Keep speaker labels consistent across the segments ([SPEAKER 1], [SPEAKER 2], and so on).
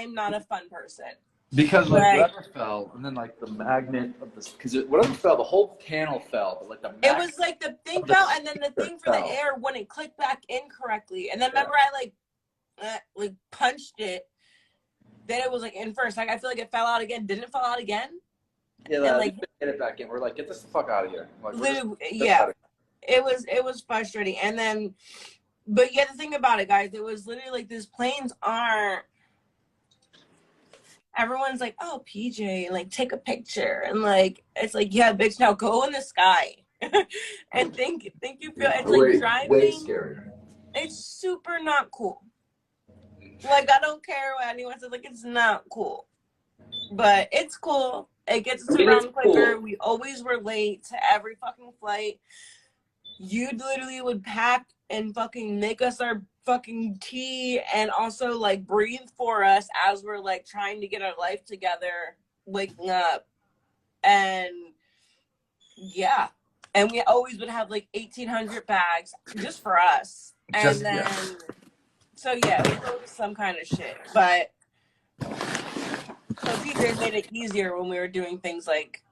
[SPEAKER 1] I'm not a fun person.
[SPEAKER 2] Because like whatever fell, and then like the magnet of this, because whatever fell, the whole panel fell, but like the magnet.
[SPEAKER 1] It was like the thing fell, and then the thing for the air wouldn't click back in correctly. And then remember, I like punched it. Then it was like in first. Like I feel like it fell out again. Didn't it fall out again?
[SPEAKER 2] Yeah, and, like get it back in. We're like, get this the fuck out of here. Like,
[SPEAKER 1] it was frustrating. And then, but yeah, the thing about it, guys, it was literally like these planes aren't. Everyone's like, oh, PJ, and like take a picture, and like it's like, yeah, bitch, now go in the sky, and think you feel it's like driving.
[SPEAKER 2] Way scarier.
[SPEAKER 1] It's super not cool. Like I don't care what anyone says, like it's not cool, but it's cool. It gets us around quicker. Cool. We always were late to every fucking flight. You literally would pack and fucking make us our fucking tea and also like breathe for us as we're like trying to get our life together, waking up. And yeah, and we always would have like 1,800 bags just for us. And so yeah, it was always some kind of shit. But so PJs made it easier when we were doing things like,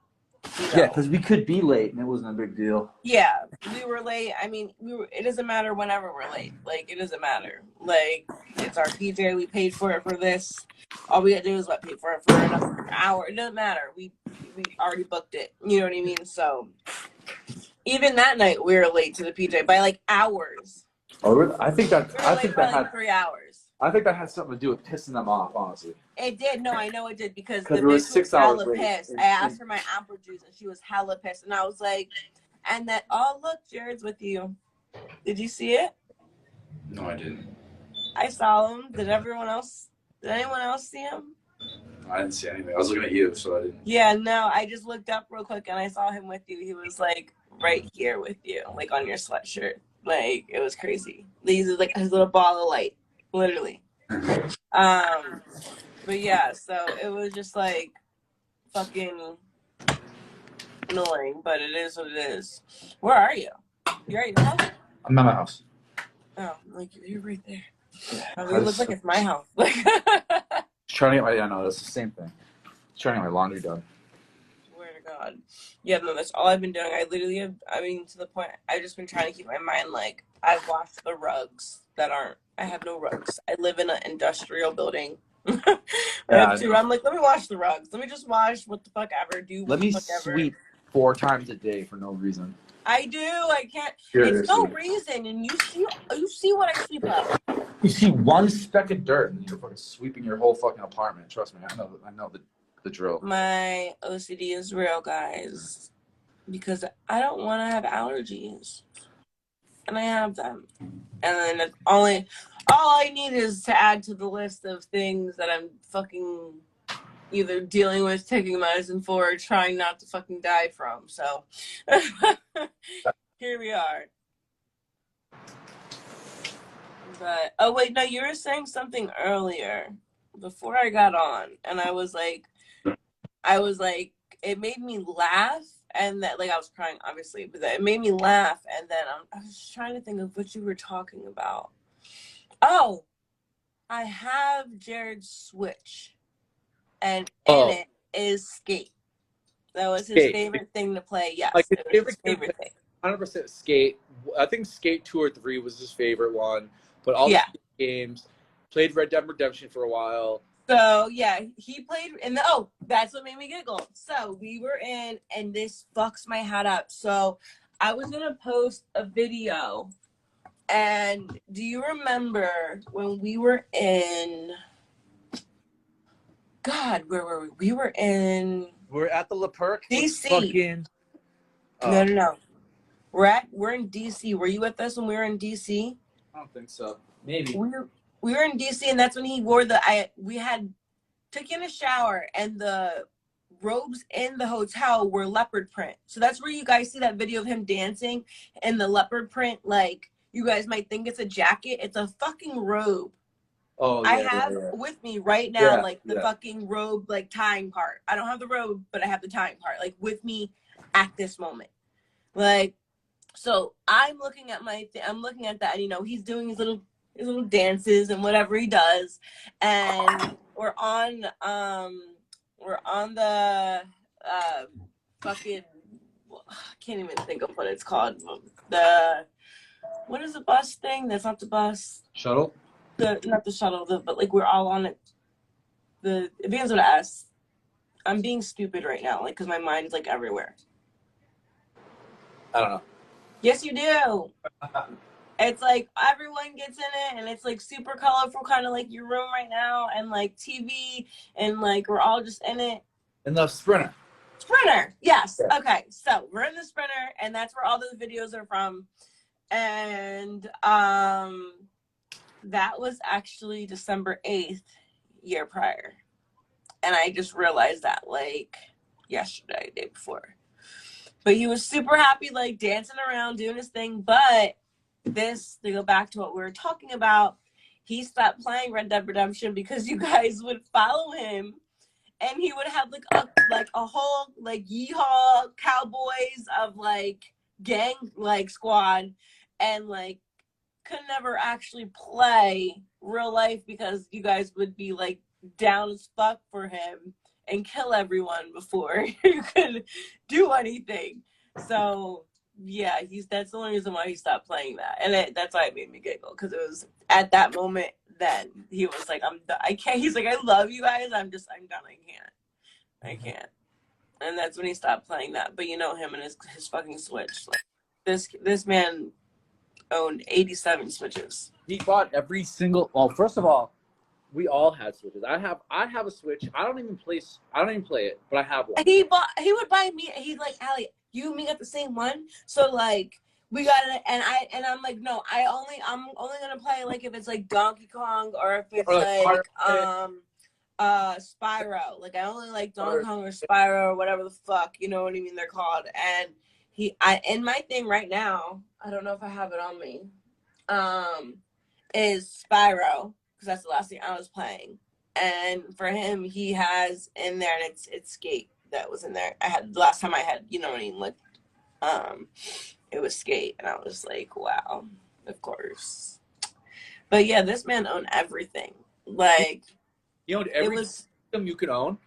[SPEAKER 2] yeah, because we could be late and it wasn't a big deal.
[SPEAKER 1] Yeah, we were late. I mean, it doesn't matter whenever we're late. Like, it doesn't matter. Like, it's our PJ. We paid for it for this. All we had to do is pay for it for another hour. It doesn't matter. We already booked it. You know what I mean? So, even that night, we were late to the PJ by like hours.
[SPEAKER 2] Oh, I think that had
[SPEAKER 1] 3 hours.
[SPEAKER 2] I think that had something to do with pissing them off, honestly.
[SPEAKER 1] It did. No, I know it did because the
[SPEAKER 2] bitch was
[SPEAKER 1] 6 hours hella pissed. I asked for my apple juice and she was hella pissed. And I was like, and that, oh, look, Jared's with you. Did you see it?
[SPEAKER 2] No, I didn't.
[SPEAKER 1] I saw him. Did anyone else see him?
[SPEAKER 2] I didn't see anything. I was looking at you, so I didn't.
[SPEAKER 1] Yeah, no, I just looked up real quick and I saw him with you. He was like right here with you, like on your sweatshirt. Like, it was crazy. These are like his little ball of light. Literally. But yeah, so it was just like fucking annoying, but it is what it is. Where are you? You're at your house?
[SPEAKER 2] I'm at my house.
[SPEAKER 1] Oh, like you're right there. Oh, it looks like it's my house.
[SPEAKER 2] Trying to get my, I know, that's the same thing. Trying to get my laundry done.
[SPEAKER 1] Swear to God. Yeah, no, that's all I've been doing. I literally have, I mean, to the point, I've just been trying to keep my mind like, I've washed the rugs that aren't, I have no rugs. I live in an industrial building. I have two. I'm like, let me wash the rugs. Let me just wash what the fuck ever. Let me
[SPEAKER 2] sweep 4 times a day for no reason.
[SPEAKER 1] I do. I can't. Seriously. It's no reason. And you see what I sweep up.
[SPEAKER 2] You see one speck of dirt and you're fucking sweeping your whole fucking apartment. Trust me, I know the drill. My
[SPEAKER 1] OCD is real, guys, because I don't want to have allergies, and I have them. And then all I need is to add to the list of things that I'm fucking either dealing with, taking medicine for, or trying not to fucking die from. So here we are. But oh wait, no, you were saying something earlier before I got on, and I was like, it made me laugh, and that like I was crying, obviously, but it made me laugh, and then I was trying to think of what you were talking about. Oh, I have Jared's Switch, and in it is Skate. That was his favorite thing to play. Yes,
[SPEAKER 3] like his
[SPEAKER 1] favorite thing.
[SPEAKER 3] 100% Skate. I think Skate 2 or 3 was his favorite one. But all the games, played Red Dead Redemption for a while.
[SPEAKER 1] So yeah, he played in the. Oh, that's what made me giggle. So we were in, and this fucks my head up. So I was gonna post a video, and do you remember when we were in? God, where were we? We were in.
[SPEAKER 3] We're at the La Perc.
[SPEAKER 1] DC.
[SPEAKER 3] Fucking...
[SPEAKER 1] No. We're in DC. Were you with us when we were in DC?
[SPEAKER 3] I don't think so. Maybe.
[SPEAKER 1] We were in DC, and that's when he wore took in a shower, and the robes in the hotel were leopard print. So that's where you guys see that video of him dancing in the leopard print. Like, you guys might think it's a jacket. It's a fucking robe.
[SPEAKER 2] Oh, yeah,
[SPEAKER 1] I have with me right now, the fucking robe, like tying part. I don't have the robe, but I have the tying part, like with me at this moment. Like, so I'm looking at I'm looking at that, and he's doing his his little dances and whatever he does, and we're on the fucking, I can't even think of what it's called. What is the bus thing? That's not the bus.
[SPEAKER 2] Shuttle?
[SPEAKER 1] Not the shuttle, but like we're all on it. It begins with an S. I'm being stupid right now, like, because my mind's like everywhere.
[SPEAKER 2] I don't know.
[SPEAKER 1] Yes, you do. It's like everyone gets in it, and it's like super colorful, kind of like your room right now, and like TV, and like we're all just in it.
[SPEAKER 2] In the Sprinter.
[SPEAKER 1] Sprinter, yes.
[SPEAKER 2] Yeah.
[SPEAKER 1] Okay, so we're in the Sprinter, and that's where all those videos are from. And that was actually December 8th, year prior. And I just realized that like yesterday, day before. But he was super happy, like dancing around, doing his thing. But this, to go back to what we were talking about, he stopped playing Red Dead Redemption because you guys would follow him, and he would have like a whole like yeehaw cowboys of like gang like squad, and like could never actually play real life because you guys would be like down as fuck for him and kill everyone before you could do anything. So yeah, that's the only reason why he stopped playing that, and that's why it made me giggle, because it was at that moment then he was like, I can't. He's like, I love you guys. I'm done. I can't. And that's when he stopped playing that. But you know him and his fucking Switch. Like this man owned 87 Switches.
[SPEAKER 3] He bought every single. Well, first of all, we all had Switches. I have a Switch. I don't even play it, but I have one.
[SPEAKER 1] He would buy me. He's like, Allie, you and me got the same one. So like we got it, and I'm like, no, I'm only gonna play like if it's like Donkey Kong or if it's like Spyro. Like I only like Donkey Kong or Spyro or whatever the fuck, you know what I mean, they're called. And in my thing right now, I don't know if I have it on me, is Spyro, because that's the last thing I was playing. And for him, he has in there, and it's Skate that was in there. I had the last time I had, you know what I mean, like it was Skate, and I was like, wow, of course. But yeah, this man owned everything. Like
[SPEAKER 3] he owned every system you could own,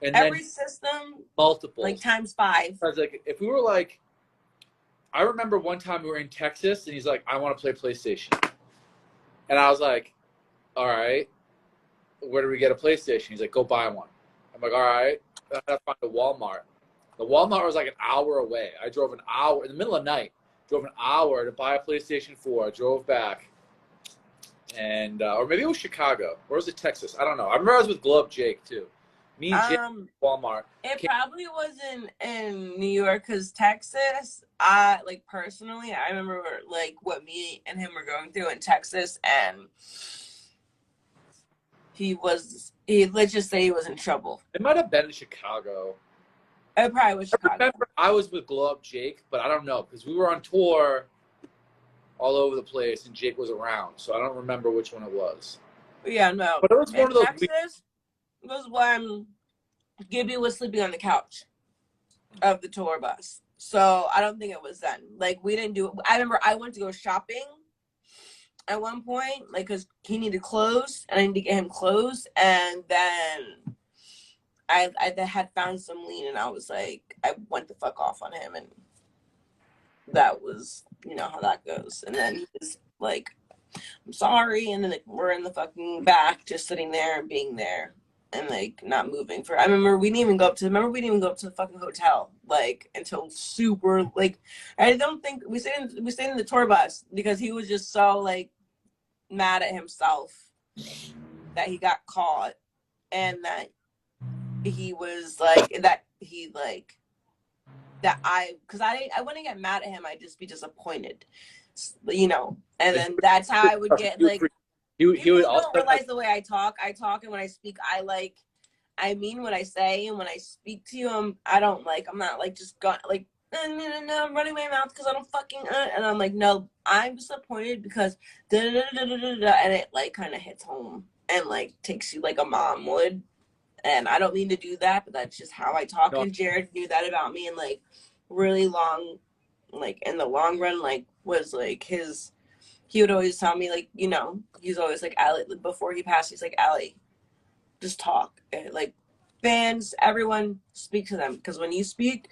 [SPEAKER 3] and
[SPEAKER 1] every
[SPEAKER 3] then
[SPEAKER 1] system,
[SPEAKER 3] multiple,
[SPEAKER 1] like times 5.
[SPEAKER 3] I was like, if we were like, I remember one time we were in Texas, and he's like, I want to play PlayStation, and I was like, all right, where do we get a PlayStation? He's like, go buy one. I'm like, all right, I had to find a Walmart. The Walmart was like an hour away. I drove an hour in the middle of the night. Drove an hour to buy a PlayStation 4. I drove back, and or maybe it was Chicago, or was it Texas? I don't know. I remember I was with Globe Jake too. Me and Jake Walmart.
[SPEAKER 1] It probably was in New York, because Texas, I like personally, I remember like what me and him were going through in Texas, and let's just say he was in trouble.
[SPEAKER 3] It might have been in Chicago.
[SPEAKER 1] It probably was Chicago.
[SPEAKER 3] I remember I was with Glow Up Jake, but I don't know, because we were on tour all over the place, and Jake was around, so I don't remember which one it was.
[SPEAKER 1] Yeah, no.
[SPEAKER 3] But it was one of those.
[SPEAKER 1] Texas was when Gibby was sleeping on the couch of the tour bus. So I don't think it was then. Like, we didn't do it. I remember I went to go shopping at one point, like, because he needed clothes, and I needed to get him clothes, and then I had found some lean, and I was like, I went the fuck off on him, and that was, you know how that goes. And then he was like, I'm sorry, and then like, we're in the fucking back, just sitting there and being there, and like not moving I remember we didn't even go up to the fucking hotel, like, until super, like, I don't think we stayed in the tour bus because he was just so like mad at himself that he got caught, and that he was like because I wouldn't get mad at him, I'd just be disappointed, you know. And then that's how I would get like, he would also don't realize the way I talk, and when I speak, I mean what I say, and when I speak to you, I'm not like just no, I'm running my mouth because I don't fucking and I'm like, no, I'm disappointed because and it like kind of hits home and like takes you like a mom would. And I don't mean to do that, but that's just how I talk. No. And Jared knew that about me, and like really long, like in the long run, like was like his he would always tell me, like, you know, he's always like, Allie, before he passed, he's like, Allie, just talk. And, like, fans, everyone, speak to them. Because when you speak,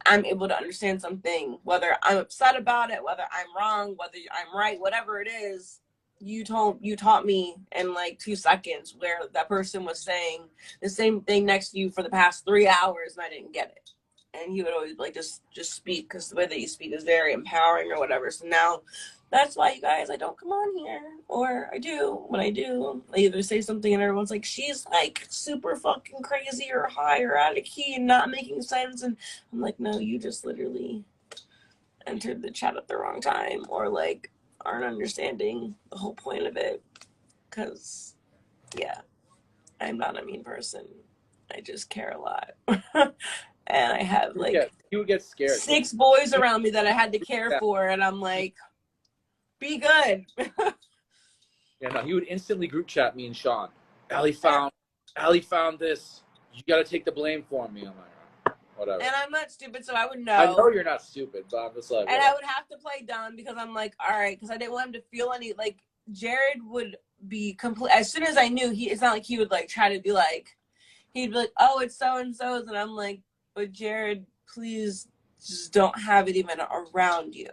[SPEAKER 1] I'm able to understand something, whether I'm upset about it, whether I'm wrong, whether I'm right, whatever it is. You taught me in like 2 seconds where that person was saying the same thing next to you for the past 3 hours and I didn't get it. And he would always like just speak, because the way that you speak is very empowering or whatever. So now that's why, you guys, I don't come on here, or I do. When I do, I either say something and everyone's like, she's like super fucking crazy or high or out of key and not making sense, and I'm like, no, you just literally entered the chat at the wrong time, or like aren't understanding the whole point of it. Because yeah, I'm not a mean person. I just care a lot. And I have like
[SPEAKER 3] he would get scared.
[SPEAKER 1] 6 boys around me that I had to care for, and I'm like, be good.
[SPEAKER 3] Yeah, no, he would instantly group chat me and Sean. Allie found this. You got to take the blame for me. I'm like, whatever.
[SPEAKER 1] And I'm not stupid, so I would know.
[SPEAKER 3] I know you're not stupid, but I'm just like,
[SPEAKER 1] and I would have to play dumb, because I'm like, all right, because I didn't want him to feel any, like, Jared would be complete. As soon as I knew, it's not like he would like try to be like, he'd be like, oh, it's so and so's, and I'm like, but Jared, please just don't have it even around you.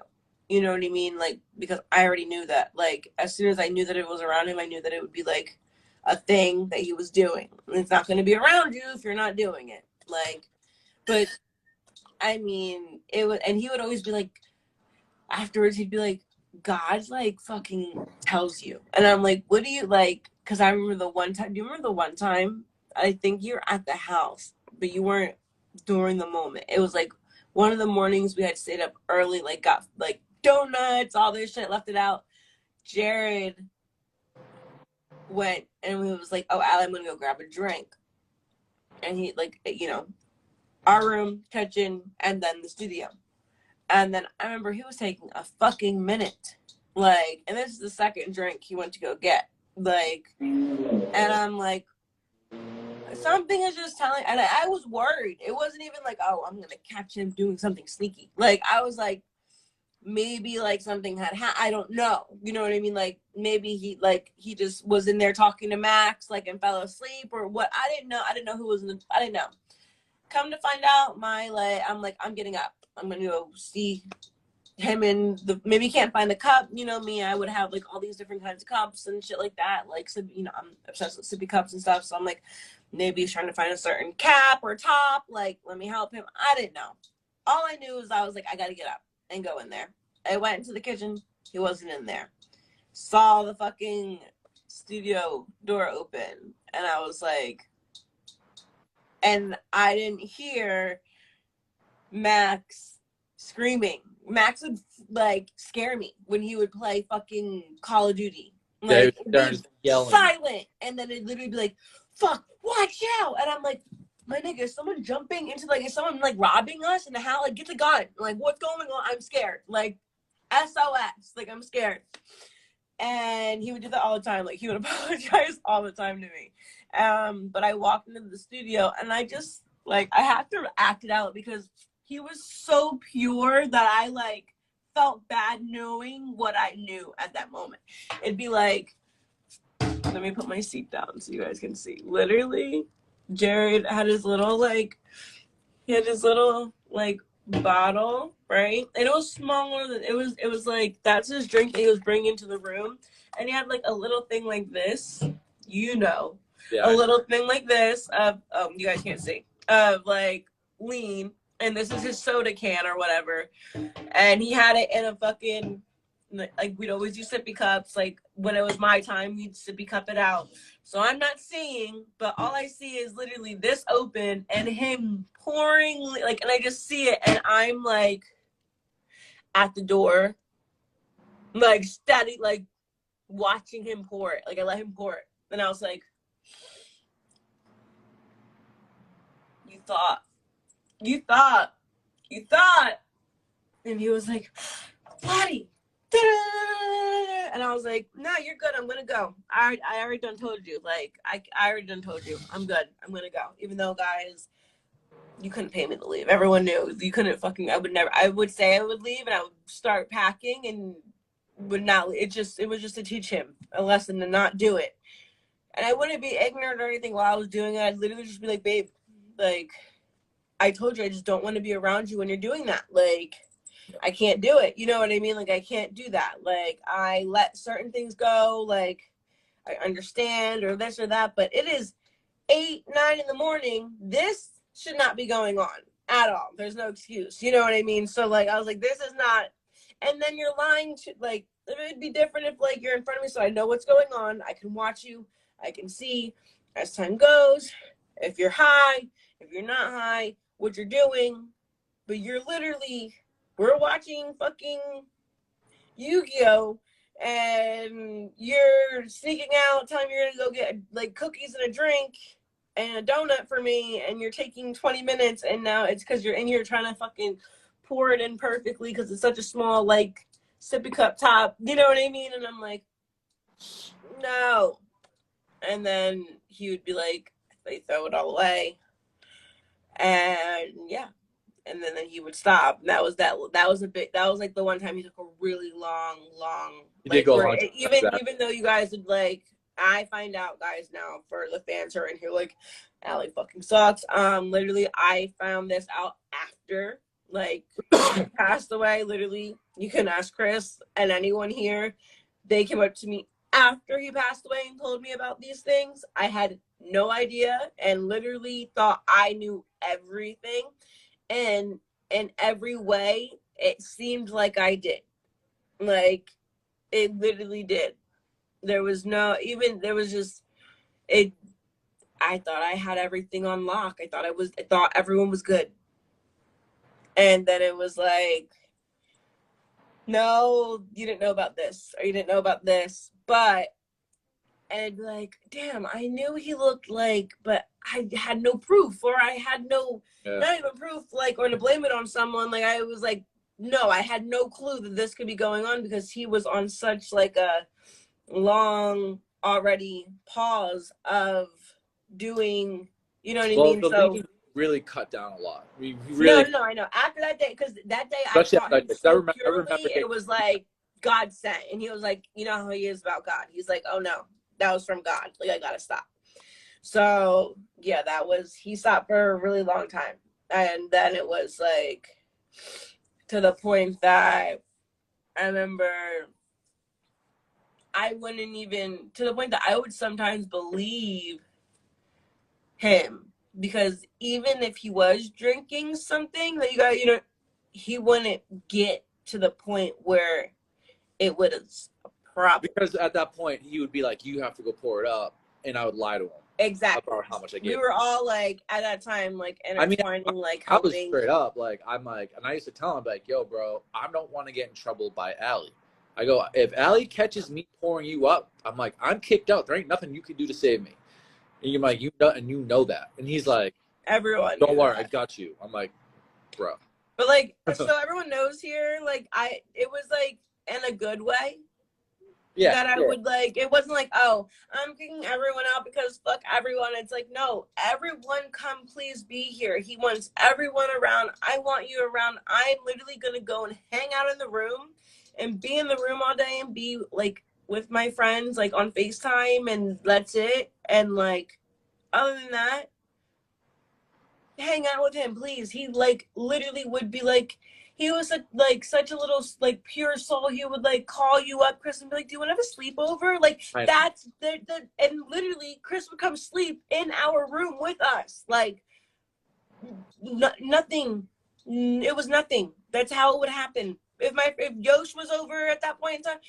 [SPEAKER 1] You know what I mean? Like, because I already knew that. Like, as soon as I knew that it was around him, I knew that it would be like a thing that he was doing. And it's not going to be around you if you're not doing it. Like, but I mean, it would, and he would always be like, afterwards, he'd be like, God, like, fucking tells you. And I'm like, what do you, like, because I remember the one time, do you remember the one time? I think you were at the house, but you weren't during the moment. It was like one of the mornings we had stayed up early, like, got, like, donuts, all this shit, left it out. Jared went and he was like, oh, Allie, I'm gonna go grab a drink. And he, like, you know, our room, kitchen, and then the studio. And then I remember he was taking a fucking minute. Like, and this is the second drink he went to go get. Like, and I'm like, something is just telling, and I was worried. It wasn't even like, oh, I'm gonna catch him doing something sneaky. Like, I was like, maybe like something had I don't know. You know what I mean? Like, maybe he just was in there talking to Max, like, and fell asleep or what. I didn't know. I didn't know who was in the, I didn't know. Come to find out, I'm like, I'm getting up. I'm gonna go see him in the, maybe he can't find the cup. You know me, I would have like all these different kinds of cups and shit like that. Like, so, you know, I'm obsessed with sippy cups and stuff. So I'm like, maybe he's trying to find a certain cap or top. Like, let me help him. I didn't know. All I knew was I was like, I gotta get up and go in there. I went into the kitchen. He wasn't in there. Saw the fucking studio door open, and I was like, and I didn't hear Max screaming. Max would like scare me when he would play fucking Call of Duty. Like,
[SPEAKER 3] yelling.
[SPEAKER 1] Silent, and then it'd literally be like, "Fuck, watch out!" And I'm like, my nigga, is someone jumping into, like, is someone like robbing us in the house? Like, get the gun. Like, what's going on? I'm scared. Like, SOS. Like, I'm scared. And he would do that all the time. Like, he would apologize all the time to me. But I walked into the studio, and I just, like, I have to act it out because he was so pure that I, like, felt bad knowing what I knew at that moment. It'd be like, let me put my seat down so you guys can see. Literally, Jared had his little, like, bottle, right? And it was smaller than, it was like, that's his drink that he was bringing into the room. And he had like a little thing like this, you know, a little thing like this of, you guys can't see, of like lean. And this is his soda can or whatever. And he had it in a fucking, like, we'd always use sippy cups. Like, when it was my time, we'd sippy cup it out. So I'm not seeing, but all I see is literally this open and him pouring, like, and I just see it, and I'm like at the door, like steady, like watching him pour it. Like, I let him pour it, and I was like, you thought, and he was like, Lottie. And I was like, no, you're good. I'm gonna go. I already done told you. Like, I already done told you. I'm good. I'm gonna go. Even though, guys, you couldn't pay me to leave. Everyone knew you couldn't fucking. I would never. I would say I would leave, and I would start packing and would not. It was just to teach him a lesson to not do it. And I wouldn't be ignorant or anything while I was doing it. I'd literally just be like, babe, like, I told you I just don't want to be around you when you're doing that. Like, I can't do it. You know what I mean? Like, I can't do that. Like, I let certain things go. Like, I understand or this or that. But it is 8, 9 in the morning. This should not be going on at all. There's no excuse. You know what I mean? So, like, I was like, this is not. And then you're lying to, like, it would be different if, like, you're in front of me so I know what's going on. I can watch you. I can see as time goes, if you're high, if you're not high, what you're doing. But you're literally, we're watching fucking Yu-Gi-Oh! And you're sneaking out, telling me you're gonna go get like cookies and a drink and a donut for me, and you're taking 20 minutes, and now it's because you're in here trying to fucking pour it in perfectly because it's such a small, like, sippy cup top. You know what I mean? And I'm like, no. And then he would be like, they throw it all away. And yeah. And then he would stop. And that was like the one time he took a really long.
[SPEAKER 3] He did go a long
[SPEAKER 1] time. Even though you guys would like, I find out, guys, now for the fans who are in here, like, Allie fucking sucks. Literally, I found this out after, like, he passed away. Literally, you can ask Chris and anyone here. They came up to me after he passed away and told me about these things. I had no idea and literally thought I knew everything. And in every way, it seemed like I did. Like, it literally did. There was just, I thought I had everything on lock. I thought everyone was good. And then it was like, no, you didn't know about this, or you didn't know about this. But, and I'd be like, damn, I knew he looked like, but I had no proof, or I had no, not even proof, like, or to blame it on someone. Like, I was like, no, I had no clue that this could be going on because he was on such, like, a long already pause of doing, you know what I mean?
[SPEAKER 3] So really cut down a lot. We really
[SPEAKER 1] no, I know. After that day, because that day I saw him so purely, it was like God sent, and he was like, you know how he is about God. He's like, oh no, that was from God. Like, I gotta stop. So yeah, he stopped for a really long time, and then it was like to the point that I remember I wouldn't even, to the point that I would sometimes believe him. Because even if he was drinking something that he wouldn't get to the point where it was a problem.
[SPEAKER 3] Because at that point, he would be like, you have to go pour it up. And I would lie to him.
[SPEAKER 1] Exactly.
[SPEAKER 3] About how much I gave.
[SPEAKER 1] We were all like, at that time, like, intertwining, like,
[SPEAKER 3] helping. I was straight up. Like, I'm like, and I used to tell him, like, yo, bro, I don't want to get in trouble by Allie. I go, if Allie catches me pouring you up, I'm like, I'm kicked out. There ain't nothing you can do to save me. And you're like, you know that. And he's like,
[SPEAKER 1] everyone,
[SPEAKER 3] don't worry, I got you. I'm like, bro.
[SPEAKER 1] But like, so everyone knows here, like, it was like in a good way. Yeah. That I would like, it wasn't like, oh, I'm kicking everyone out because fuck everyone. It's like, no, everyone come please be here. He wants everyone around. I want you around. I'm literally going to go and hang out in the room and be in the room all day and be like with my friends, like on FaceTime, and that's it. And like, other than that, hang out with him, please. He like literally would be like, he was such a little like pure soul. He would like call you up, Chris, and be like, do you want to have a sleepover? Like, that's and literally Chris would come sleep in our room with us. Like, nothing. It was nothing. That's how it would happen. If Yosh was over at that point in time,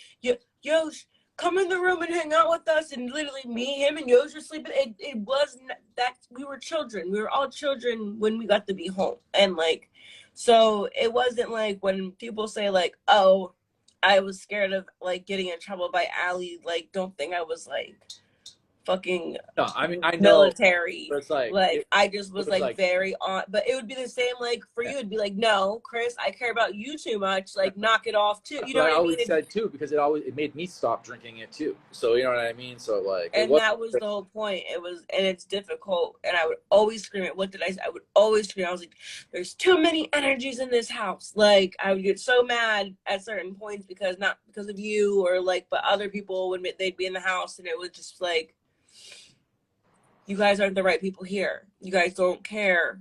[SPEAKER 1] Yosh, come in the room and hang out with us. And literally me, him, and Yosh were sleeping. It was that we were children. We were all children when we got to be home. And like, so it wasn't like when people say like, oh, I was scared of like getting in trouble by Allie. Like, don't think I was like fucking
[SPEAKER 3] No, I mean, I know,
[SPEAKER 1] military.
[SPEAKER 3] but it's like,
[SPEAKER 1] Like I just was like
[SPEAKER 3] like
[SPEAKER 1] very on, but it would be the same like for you. It'd be like, no, Chris, I care about you too much. Like, knock it off too.
[SPEAKER 3] That's
[SPEAKER 1] You know
[SPEAKER 3] what I
[SPEAKER 1] what I mean?
[SPEAKER 3] always said too, because it made me stop drinking it too. So you know what I mean. So like, it
[SPEAKER 1] And
[SPEAKER 3] was.
[SPEAKER 1] that was the whole point. It was, and it's difficult. And I would always scream it. What did I say? I would always scream. I was like, there's too many energies in this house. Like, I would get so mad at certain points because not because of you or like, but other people would, they'd be in the house and it was just like, you guys aren't the right people here. You guys don't care.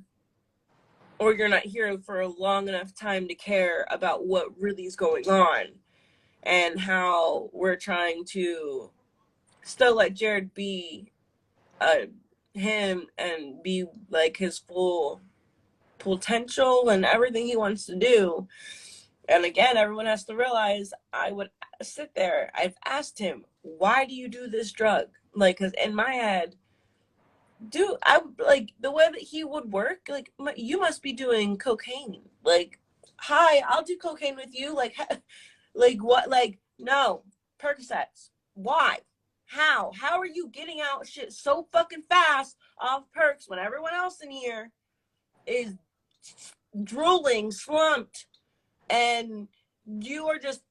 [SPEAKER 1] Or you're not here for a long enough time to care about what really is going on and how we're trying to still let Jared be him and be like his full potential and everything he wants to do. And again, everyone has to realize I would sit there. I've asked him, why do you do this drug? Like, because in my head, dude, I like the way that he would work. Like, you must be doing cocaine. Like, hi, I'll do cocaine with you. Like, like what? Like, no, Percocets. Why? How are you getting out shit so fucking fast off perks when everyone else in here is drooling, slumped, and you are just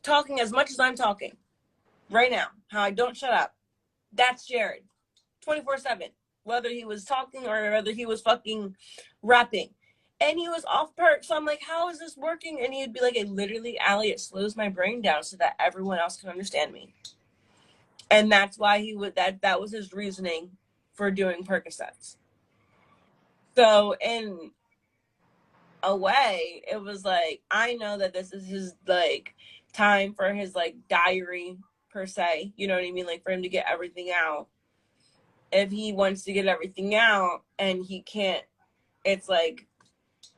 [SPEAKER 1] talking as much as I'm talking right now? How I don't shut up. That's Jared. 24/7, whether he was talking or whether he was fucking rapping. And he was off perk. So I'm like, how is this working? And he'd be like, Allie, it slows my brain down so that everyone else can understand me. And that's why he would, that was his reasoning for doing Percocets. So in a way, it was like, I know that this is his like time for his like diary per se. You know what I mean? Like for him to get everything out. If he wants to get everything out and he can't, it's like,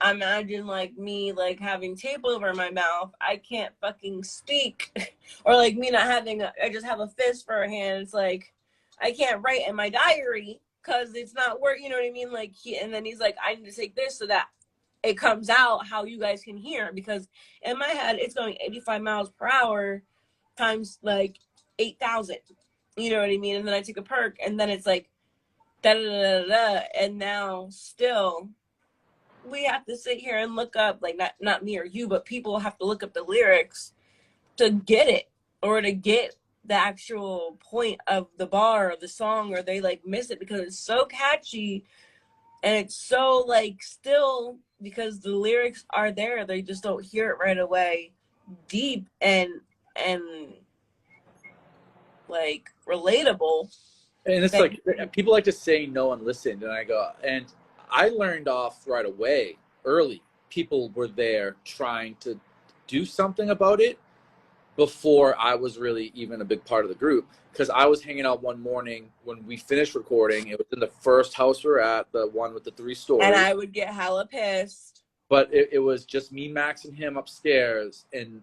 [SPEAKER 1] imagine like me like having tape over my mouth. I can't fucking speak. Or like me not having I just have a fist for a hand. It's like I can't write in my diary because it's not work. You know what I mean? Like and then he's like, I need to take this so that it comes out how you guys can hear, because in my head it's going 85 miles per hour times like 8,000. You know what I mean? And then I take a perk and then it's like da da da da, and now still we have to sit here and look up, like not me or you, but people have to look up the lyrics to get it or to get the actual point of the bar or the song, or they like miss it because it's so catchy and it's so like still, because the lyrics are there, they just don't hear it right away, deep and like relatable.
[SPEAKER 3] And it's like people like to say no one listened, and I go, and I learned off right away, early. People were there trying to do something about it before I was really even a big part of the group. Because I was hanging out one morning when we finished recording. It was in the first house we were at, the one with the 3 stories.
[SPEAKER 1] And I would get hella pissed.
[SPEAKER 3] But it was just me, Max, and him upstairs, and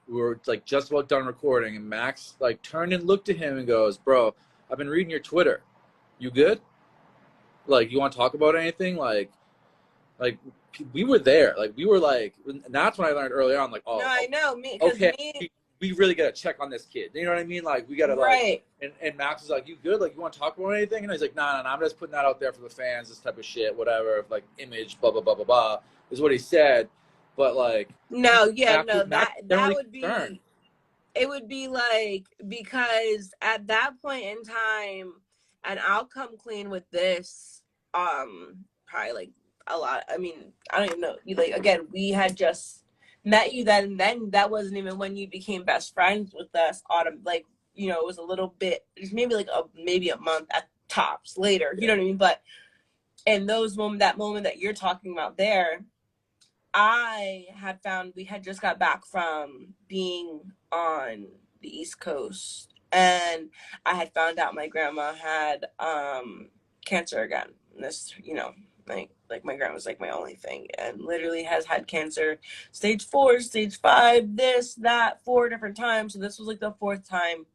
[SPEAKER 3] we were like just about done recording, and Max like turned and looked at him and goes, "Bro, I've been reading your Twitter. You good? Like, you want to talk about anything?" Like we were there. Like, we were like, and that's when I learned early on, like, oh,
[SPEAKER 1] no, I know me.
[SPEAKER 3] Okay, we really got to check on this kid. You know what I mean? Like, we got to
[SPEAKER 1] right.
[SPEAKER 3] Like, and Max was like, "You good? Like, you want to talk about anything?" And I was like, "No, I'm just putting that out there for the fans, this type of shit, whatever, like image, blah, blah, blah, blah, blah," is what he said. But like,
[SPEAKER 1] no, yeah,
[SPEAKER 3] Max,
[SPEAKER 1] that would be, it would be like, because at that point in time, and I'll come clean with this, probably like a lot. I mean, I don't even know. You like, again, we had just met you then, and then that wasn't even when you became best friends with us. Like, you know, it was a little bit, maybe like maybe a month at tops later. You know what I mean? But in that moment that you're talking about there, I had found, we had just got back from being on the East Coast, and I had found out my grandma had cancer again. And this, you know, like my grandma's like my only thing, and literally has had cancer, stage 4, stage 5, this, that, 4 different times. So this was like the 4th time.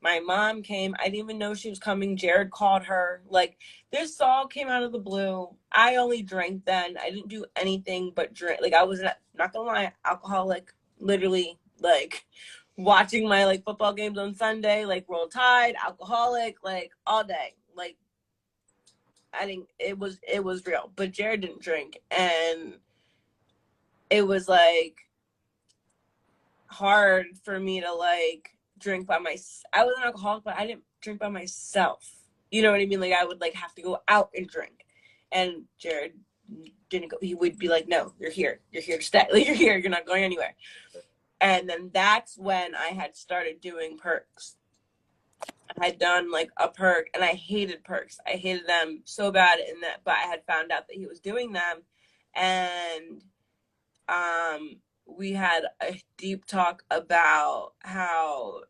[SPEAKER 1] My mom came. I didn't even know she was coming. Jared called her. Like, this all came out of the blue. I only drank then. I didn't do anything but drink. Like, I was not gonna lie, alcoholic. Literally, like, watching my like football games on Sunday, like Roll Tide, alcoholic, like all day. Like I think it was real. But Jared didn't drink, and it was like hard for me to like drink by myself. I was an alcoholic, but I didn't drink by myself. You know what I mean? Like I would like have to go out and drink, and Jared didn't go. He would be like, "No, you're here. You're here to stay. Like you're here. You're not going anywhere." And then that's when I had started doing perks. I had done like a perk, and I hated perks. I hated them so bad in that, but I had found out that he was doing them, and we had a deep talk about how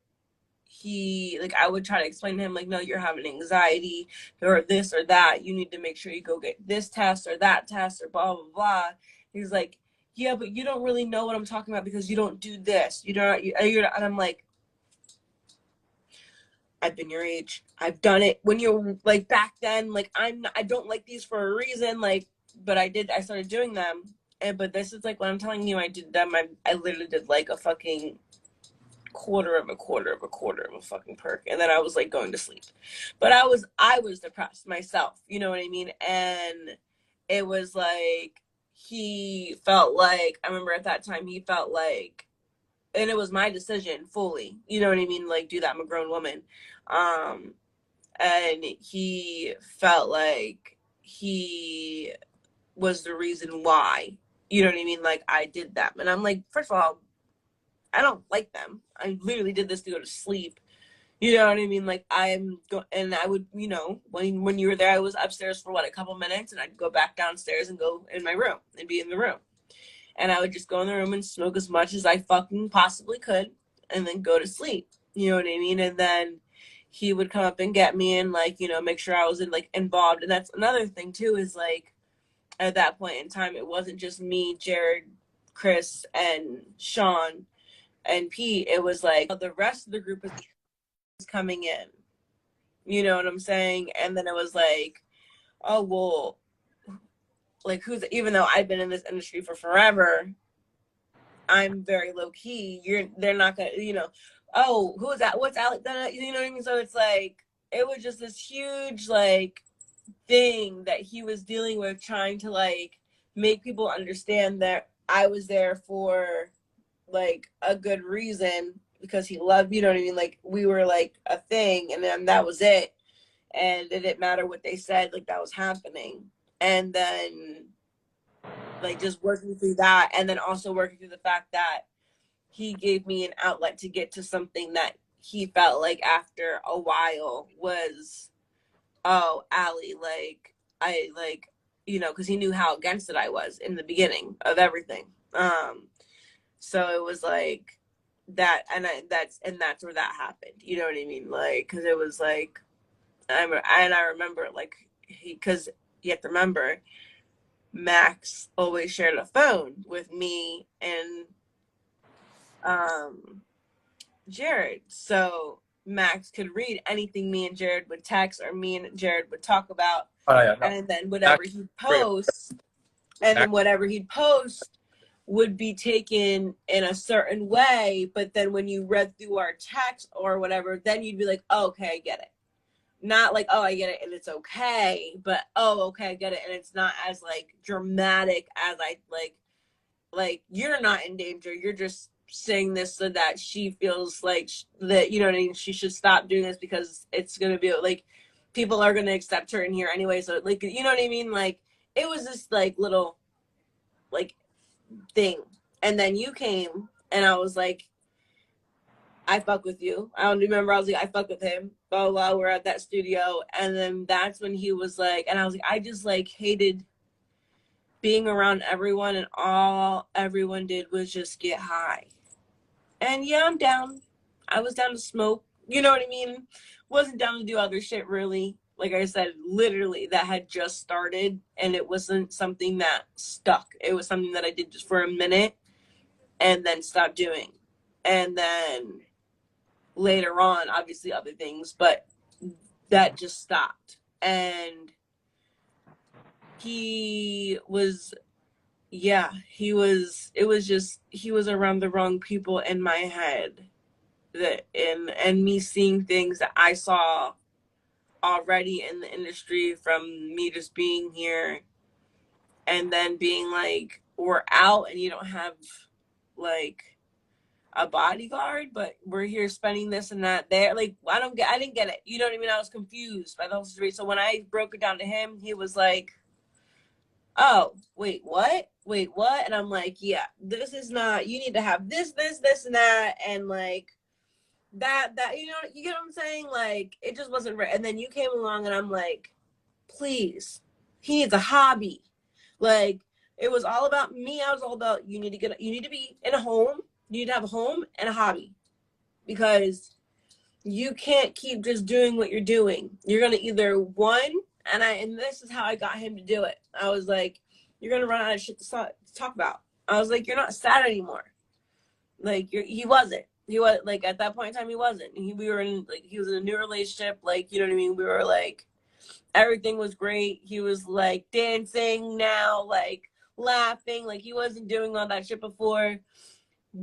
[SPEAKER 1] he like I would try to explain to him like, no, you're having anxiety or this or that. You need to make sure you go get this test or that test or blah blah blah. He's like, yeah, but you don't really know what I'm talking about because you don't do this. You don't. And I'm like, I've been your age. I've done it when you're like back then. Like I don't like these for a reason. Like, but I started doing them. But this is like when I'm telling you I did them. I literally did like a fucking quarter of a fucking perk, and then I was like going to sleep. But I was depressed myself. You know what I mean? And it was like he felt like I remember at that time he felt like, and it was my decision fully. You know what I mean? Like do that. I'm a grown woman. And he felt like he was the reason why. You know what I mean? Like I did them. And I'm like, first of all, I don't like them. I literally did this to go to sleep. You know what I mean? Like and I would, you know, when you were there, I was upstairs for a couple minutes, and I'd go back downstairs and go in my room and be in the room. And I would just go in the room and smoke as much as I fucking possibly could and then go to sleep. You know what I mean? And then he would come up and get me and like, you know, make sure I was involved. And that's another thing too, is like at that point in time, it wasn't just me, Jared, Chris, and Sean and Pete. It was like the rest of the group was coming in. You know what I'm saying? And then it was like, oh, well, like even though I've been in this industry for forever, I'm very low key. They're not gonna, you know, oh, who is that? What's Alec? You know what I mean? So it's like, it was just this huge like thing that he was dealing with, trying to like make people understand that I was there for like a good reason, because he loved, you know what I mean? Like we were like a thing, and then that was it. And it didn't matter what they said, like that was happening. And then like just working through that, and then also working through the fact that he gave me an outlet to get to something that he felt like after a while was, oh, Allie, like I like, you know, because he knew how against it I was in the beginning of everything. So it was like that, and that's where that happened. You know what I mean? Like, because it was like, I remember like because you have to remember, Max always shared a phone with me and Jared, so Max could read anything me and Jared would text or me and Jared would talk about.
[SPEAKER 3] Oh, yeah, no.
[SPEAKER 1] And then whatever he'd post would be taken in a certain way. But then when you read through our text or whatever, then you'd be like, oh, okay, I get it. Not like, oh, I get it and it's okay, but oh, okay, I get it, and it's not as like dramatic as I like you're not in danger. You're just saying this so that she feels like that, you know what I mean, she should stop doing this because it's gonna be like people are gonna accept her in here anyway. So like, you know what I mean? Like it was this like little like thing, and then you came and I was like, I fuck with you. I don't remember. I was like, I fuck with him. Blah, blah, blah. We're at that studio. And then that's when he was like, and I was like, I just like hated being around everyone, and all everyone did was just get high. And yeah, I'm down. I was down to smoke. You know what I mean? Wasn't down to do other shit really. Like I said, literally that had just started, and it wasn't something that stuck. It was something that I did just for a minute and then stopped doing. And then later on, obviously other things, but that just stopped. And he was around the wrong people in my head. and me seeing things that I saw already in the industry from me just being here, and then being like, we're out and you don't have like a bodyguard, but we're here spending this and that there. Like, I didn't get it. You know what I mean? I was confused by the whole situation. So when I broke it down to him, he was like, oh, wait, what? Wait, what? And I'm like, yeah, this is not, you need to have this, and that, and like that, you get what I'm saying? Like, it just wasn't right. And then you came along and I'm like, please, he needs a hobby. Like, it was all about me. I was all about, you need to be in a home. You need to have a home and a hobby, because you can't keep just doing what you're doing. You're going to either and this is how I got him to do it. I was like, you're going to run out of shit to talk about. I was like, you're not sad anymore. Like, he wasn't like, at that point in time, he wasn't. He was in a new relationship. Like, you know what I mean? We were like, everything was great. He was like dancing now, like laughing. Like, he wasn't doing all that shit before.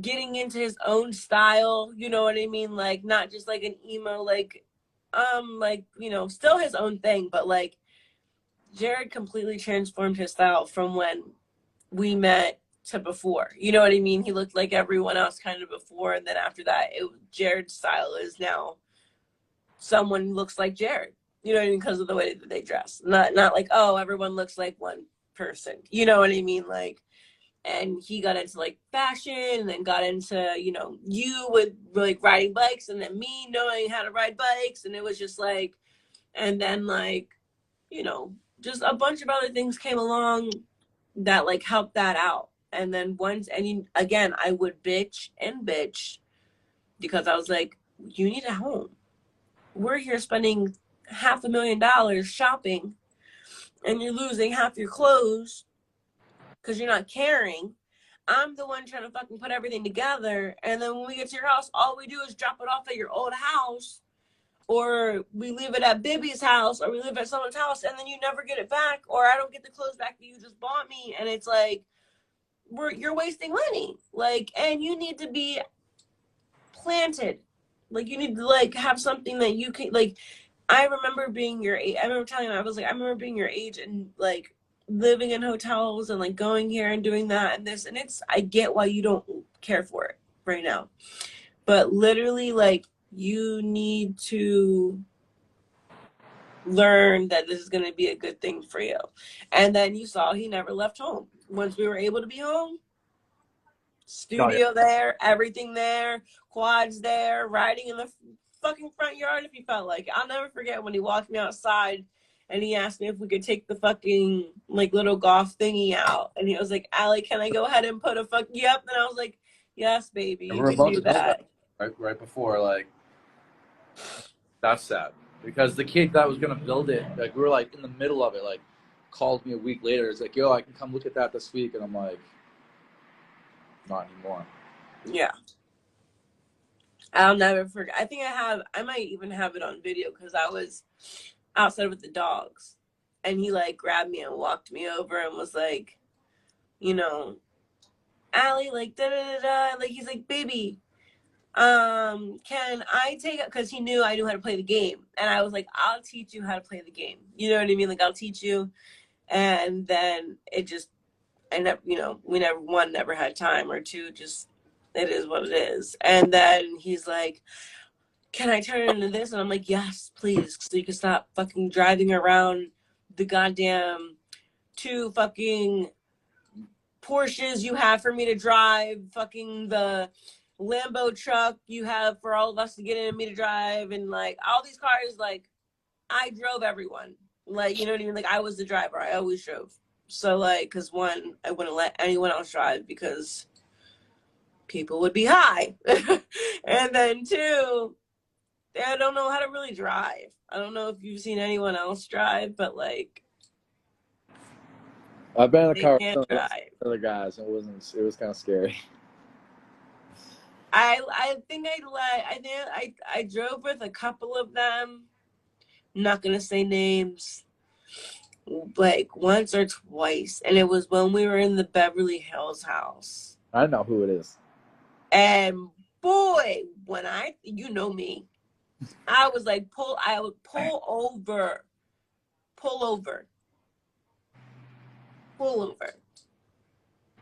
[SPEAKER 1] Getting into his own style, you know what I mean? Like, not just like an emo, like, you know, still his own thing, but like, Jared completely transformed his style from when we met to before. You know what I mean? He looked like everyone else kind of before, and then after that, Jared's style is now someone looks like Jared. You know what I mean? Because of the way that they dress. Not like, oh, everyone looks like one person. You know what I mean? Like, and he got into like fashion, and then got into, you know, you with like riding bikes, and then me knowing how to ride bikes. And it was just like, and then like, you know, just a bunch of other things came along that like helped that out. And then again, I would bitch because I was like, you need a home. We're here spending $500,000 shopping, and you're losing half your clothes because you're not caring. I'm the one trying to fucking put everything together, and then when we get to your house, all we do is drop it off at your old house, or we leave it at Bibby's house, or we live at someone's house, and then you never get it back, or I don't get the clothes back that you just bought me. And it's like, you're wasting money. Like, and you need to be planted. Like, you need to like have something that you can, like, I remember being your age. I remember telling you, I was like, I remember being your age and like living in hotels and like going here and doing that and this. And I get why you don't care for it right now. But literally, like, you need to learn that this is going to be a good thing for you. And then you saw he never left home. Once we were able to be home, studio there, everything there, quads there, riding in the fucking front yard if he felt like it. I'll never forget when he walked me outside and he asked me if we could take the fucking like little golf thingy out, and he was like, Allie, can I go ahead and put a fuck yep? And I was like, yes, baby, you can do that.
[SPEAKER 3] Right before, like, that's sad, because the kid that was gonna build it, like, we were like in the middle of it, like, called me a week later. It's like, yo, I can come look at that this week, and I'm like, not anymore.
[SPEAKER 1] Yeah. I'll never forget. I think I might even have it on video, because I was outside with the dogs, and he like grabbed me and walked me over and was like, you know, Allie, like da da da da, like he's like, baby, can I take it? Because he knew I knew how to play the game, and I was like, I'll teach you how to play the game. You know what I mean? Like, I'll teach you. And then it just, I never, you know, we never had time, or two, just it is what it is. And then he's like, can I turn it into this? And I'm like, yes, please, so you can stop fucking driving around the goddamn 2 fucking Porsches you have for me to drive, fucking the Lambo truck you have for all of us to get in and me to drive, and like all these cars, like I drove everyone. Like, you know what I mean? Like, I was the driver. I always drove. So like, because one, I wouldn't let anyone else drive because people would be high. And then 2, I don't know how to really drive. I don't know if you've seen anyone else drive, but like,
[SPEAKER 3] I've been in a car
[SPEAKER 1] with
[SPEAKER 3] other guys, and it was kind of scary.
[SPEAKER 1] I think I drove with a couple of them. I'm not gonna say names, like once or twice, and it was when we were in the Beverly Hills house.
[SPEAKER 3] I know who it is.
[SPEAKER 1] And boy, you know me, I was like, I would pull over.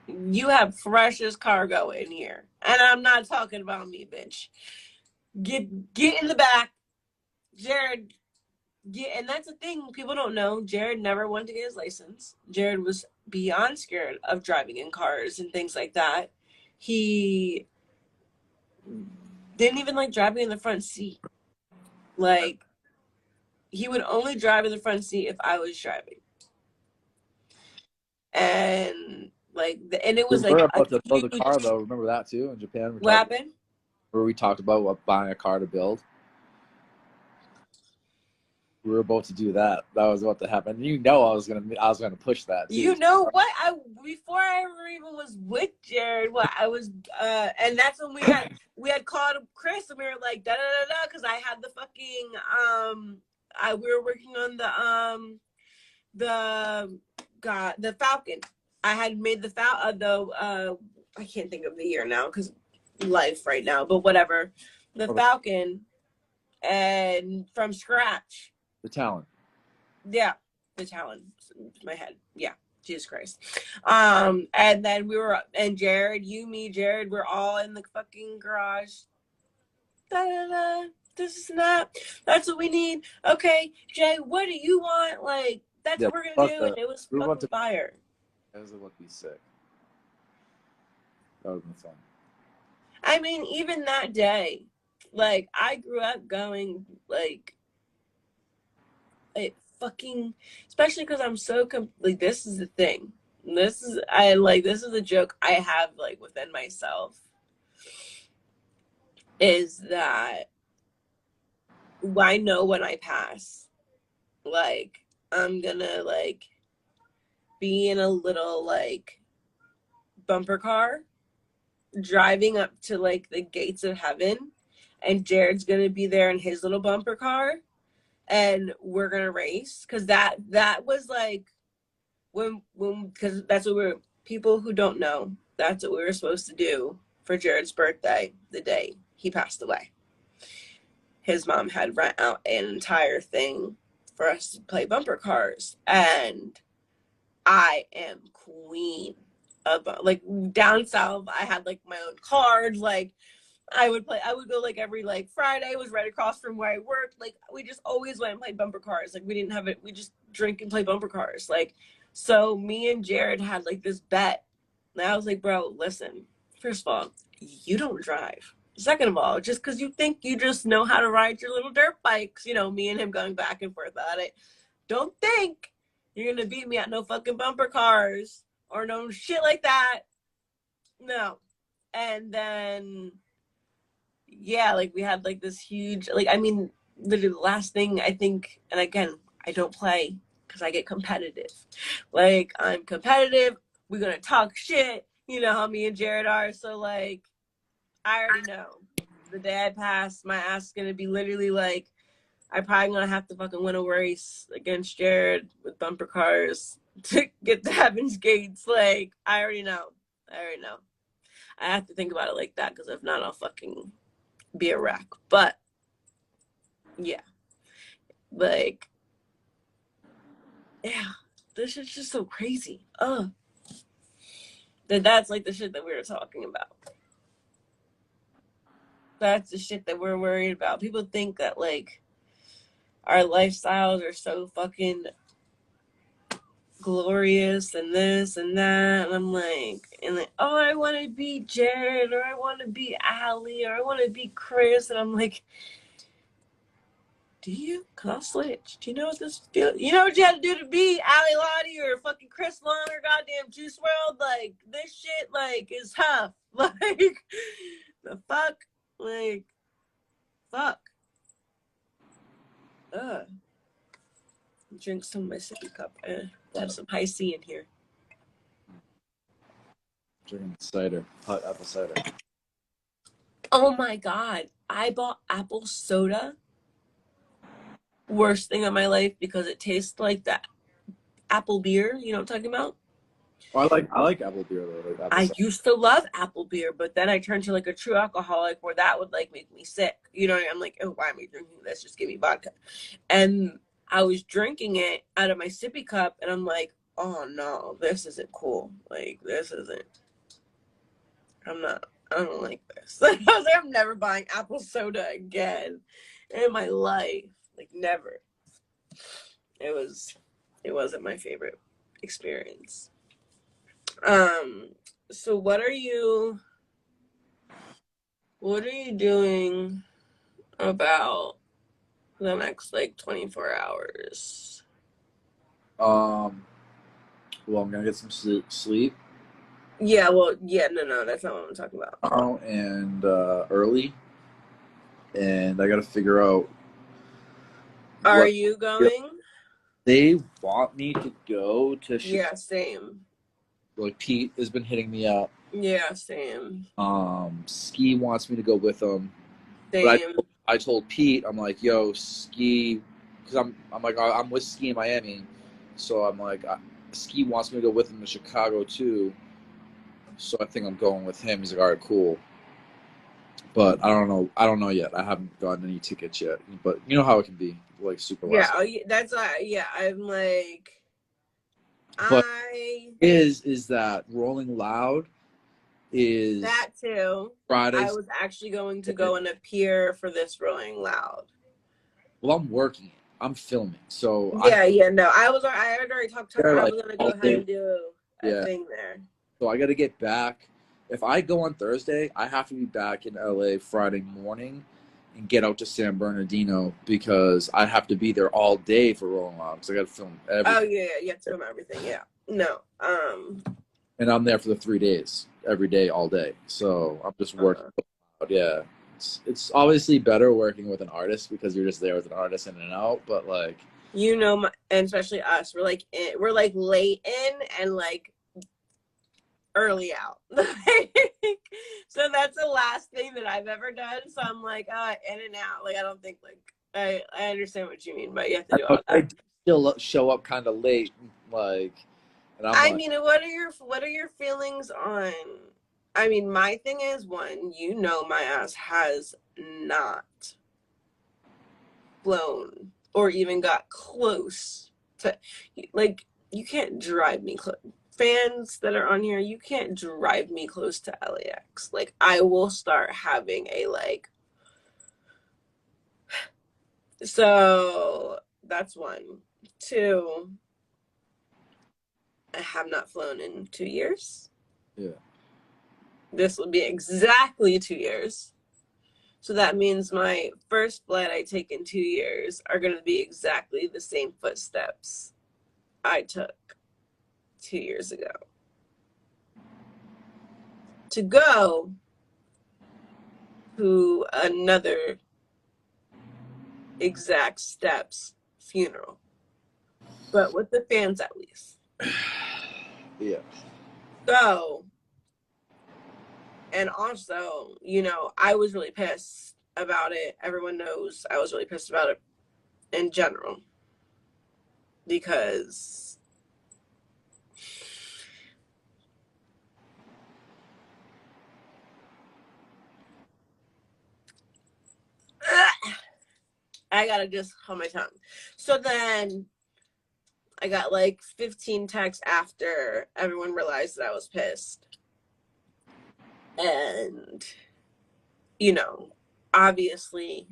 [SPEAKER 1] You have freshest cargo in here. And I'm not talking about me, bitch. Get in the back. Jared, and that's the thing people don't know. Jared never wanted to get his license. Jared was beyond scared of driving in cars and things like that. He didn't even like driving in the front seat. Like, he would only drive in the front seat if I was driving. And like, and it was like
[SPEAKER 3] about to build a car though. Remember that too in Japan?
[SPEAKER 1] What happened?
[SPEAKER 3] Where we talked about buying a car to build. We were about to do that. That was about to happen. You know, I was gonna push that too.
[SPEAKER 1] You know what? Before I ever even was with Jared, I was, and that's when we had called Chris and we were like da da da da because I had the fucking we were working on the Falcon. I had made the I can't think of the year now because life right now, but whatever, the Falcon, and from scratch.
[SPEAKER 3] The Talon.
[SPEAKER 1] Yeah, the Talon. My head. Yeah, Jesus Christ. And then Jared, Jared, we're all in the fucking garage. Da da da. This is not. That's what we need. Okay, Jay, what do you want? Like, that's what we're gonna do. And it was fucking fire.
[SPEAKER 3] That would be sick. That would be fun.
[SPEAKER 1] I mean, even that day, like, I grew up going like fucking, especially because I'm so like, this is the thing. This is a joke I have like within myself, is that I know when I pass, like, I'm gonna like be in a little like bumper car driving up to like the gates of heaven, and Jared's gonna be there in his little bumper car, and we're gonna race, because that was like when because that's what people who don't know, that's what we were supposed to do for Jared's birthday, the day he passed away. His mom had rent out an entire thing for us to play bumper cars, and I am queen of, like, down south. I had like my own cards, like I would go like every like Friday. It was right across from where I worked. Like, we just always went and played bumper cars. Like, we didn't have it. We just drink and play bumper cars. Like, so me and Jared had like this bet. And I was like, bro, listen, first of all, you don't drive. Second of all, just because you think you just know how to ride your little dirt bikes, me and him going back and forth on it, don't think you're going to beat me at no fucking bumper cars or no shit like that. No. And then, yeah, like, we had like this huge, like, I mean, literally the last thing I think, and again, I don't play because I get competitive. Like, I'm competitive. We're going to talk shit. You know how me and Jared are. So, like, I already know the day I pass, my ass is going to be literally like, I'm probably going to have to fucking win a race against Jared with bumper cars to get to Heaven's Gates. Like, I already know. I have to think about it like that, because if not, I'll fucking be a wreck. But yeah, like, yeah, this shit's just so crazy. That's like the shit that we were talking about. That's the shit that we're worried about. People think that like our lifestyles are so fucking glorious and this and that, and I'm like, oh, I want to be Jared, or I want to be Allie, or I want to be Chris, and I'm like, do you? Because I'll switch. Do you know what this feels? You know what you had to do to be Allie Lottie or fucking Chris Long or goddamn Juice World? Like, this shit, like, is tough. Like, the fuck? Like, fuck. Drink some of my sippy cup. Have some high C in here.
[SPEAKER 3] Drinking cider, hot apple cider.
[SPEAKER 1] Oh my god, I bought apple soda. Worst thing of my life, because it tastes like that apple beer. You know what I'm talking about?
[SPEAKER 2] Well, I like apple beer though. Like apple
[SPEAKER 1] I
[SPEAKER 2] cider.
[SPEAKER 1] used to love apple beer, but then I turned to like a true alcoholic where that would like make me sick. You know what I mean? I'm like, oh, why am I drinking this? Just give me vodka. And I was drinking it out of my sippy cup, and I'm like, oh no, this isn't cool. Like, this isn't. I don't like this. I was like, I'm never buying apple soda again in my life. Like, never. It wasn't my favorite experience. So what are you doing about the next like 24 hours?
[SPEAKER 2] Well, I'm gonna get some sleep.
[SPEAKER 1] Yeah, well, yeah, no, that's not what I'm talking about.
[SPEAKER 2] And early, and I gotta figure out.
[SPEAKER 1] Are you going?
[SPEAKER 2] They want me to go to Chicago.
[SPEAKER 1] Yeah, same.
[SPEAKER 2] Like Pete has been hitting me up.
[SPEAKER 1] Yeah, same.
[SPEAKER 2] Ski wants me to go with him.
[SPEAKER 1] Same.
[SPEAKER 2] But I told Pete, I'm like, yo, Ski, because I'm like, I'm with Ski in Miami, so I'm like, Ski wants me to go with him to Chicago too, so I think I'm going with him. He's like, all right, cool. But I don't know yet. I haven't gotten any tickets yet. But you know how it can be, like super last.
[SPEAKER 1] Yeah, that's yeah. I'm like,
[SPEAKER 2] But is that Rolling Loud is
[SPEAKER 1] that too.
[SPEAKER 2] Friday.
[SPEAKER 1] I was actually going to go and appear for this Rolling Loud.
[SPEAKER 2] Well, I'm working. I'm filming, so
[SPEAKER 1] no. I had already talked to her. I was gonna go ahead and do a thing there.
[SPEAKER 2] So I got to get back. If I go on Thursday, I have to be back in LA Friday morning and get out to San Bernardino because I have to be there all day for Rolling Loud because I got to film everything.
[SPEAKER 1] Oh yeah, you have to film everything. Yeah, no.
[SPEAKER 2] And I'm there for the 3 days, every day, all day. So I'm just working. Yeah, it's obviously better working with an artist because you're just there with an artist in and out. But like,
[SPEAKER 1] you know, and especially us, we're like late in and like early out. So that's the last thing that I've ever done. So I'm like, in and out. Like I don't think like I understand what you mean, but you have to do all that.
[SPEAKER 2] I still show up kind of late, like. And I
[SPEAKER 1] mean, what are your feelings on? I mean, my thing is one. You know, my ass has not flown or even got close to like. You can't drive me close. Fans that are on here, you can't drive me close to LAX. Like I will start having a like. So that's one. Two, I have not flown in 2 years.
[SPEAKER 2] Yeah.
[SPEAKER 1] This will be exactly 2 years. So that means my first flight I take in 2 years are going to be exactly the same footsteps I took 2 years ago. To go to another exact steps funeral. But with the fans at least.
[SPEAKER 2] Yeah.
[SPEAKER 1] So, and also, you know, I was really pissed about it. Everyone knows I was really pissed about it in general. Because I gotta just hold my tongue. So then I got like 15 texts after everyone realized that I was pissed. And, you know, obviously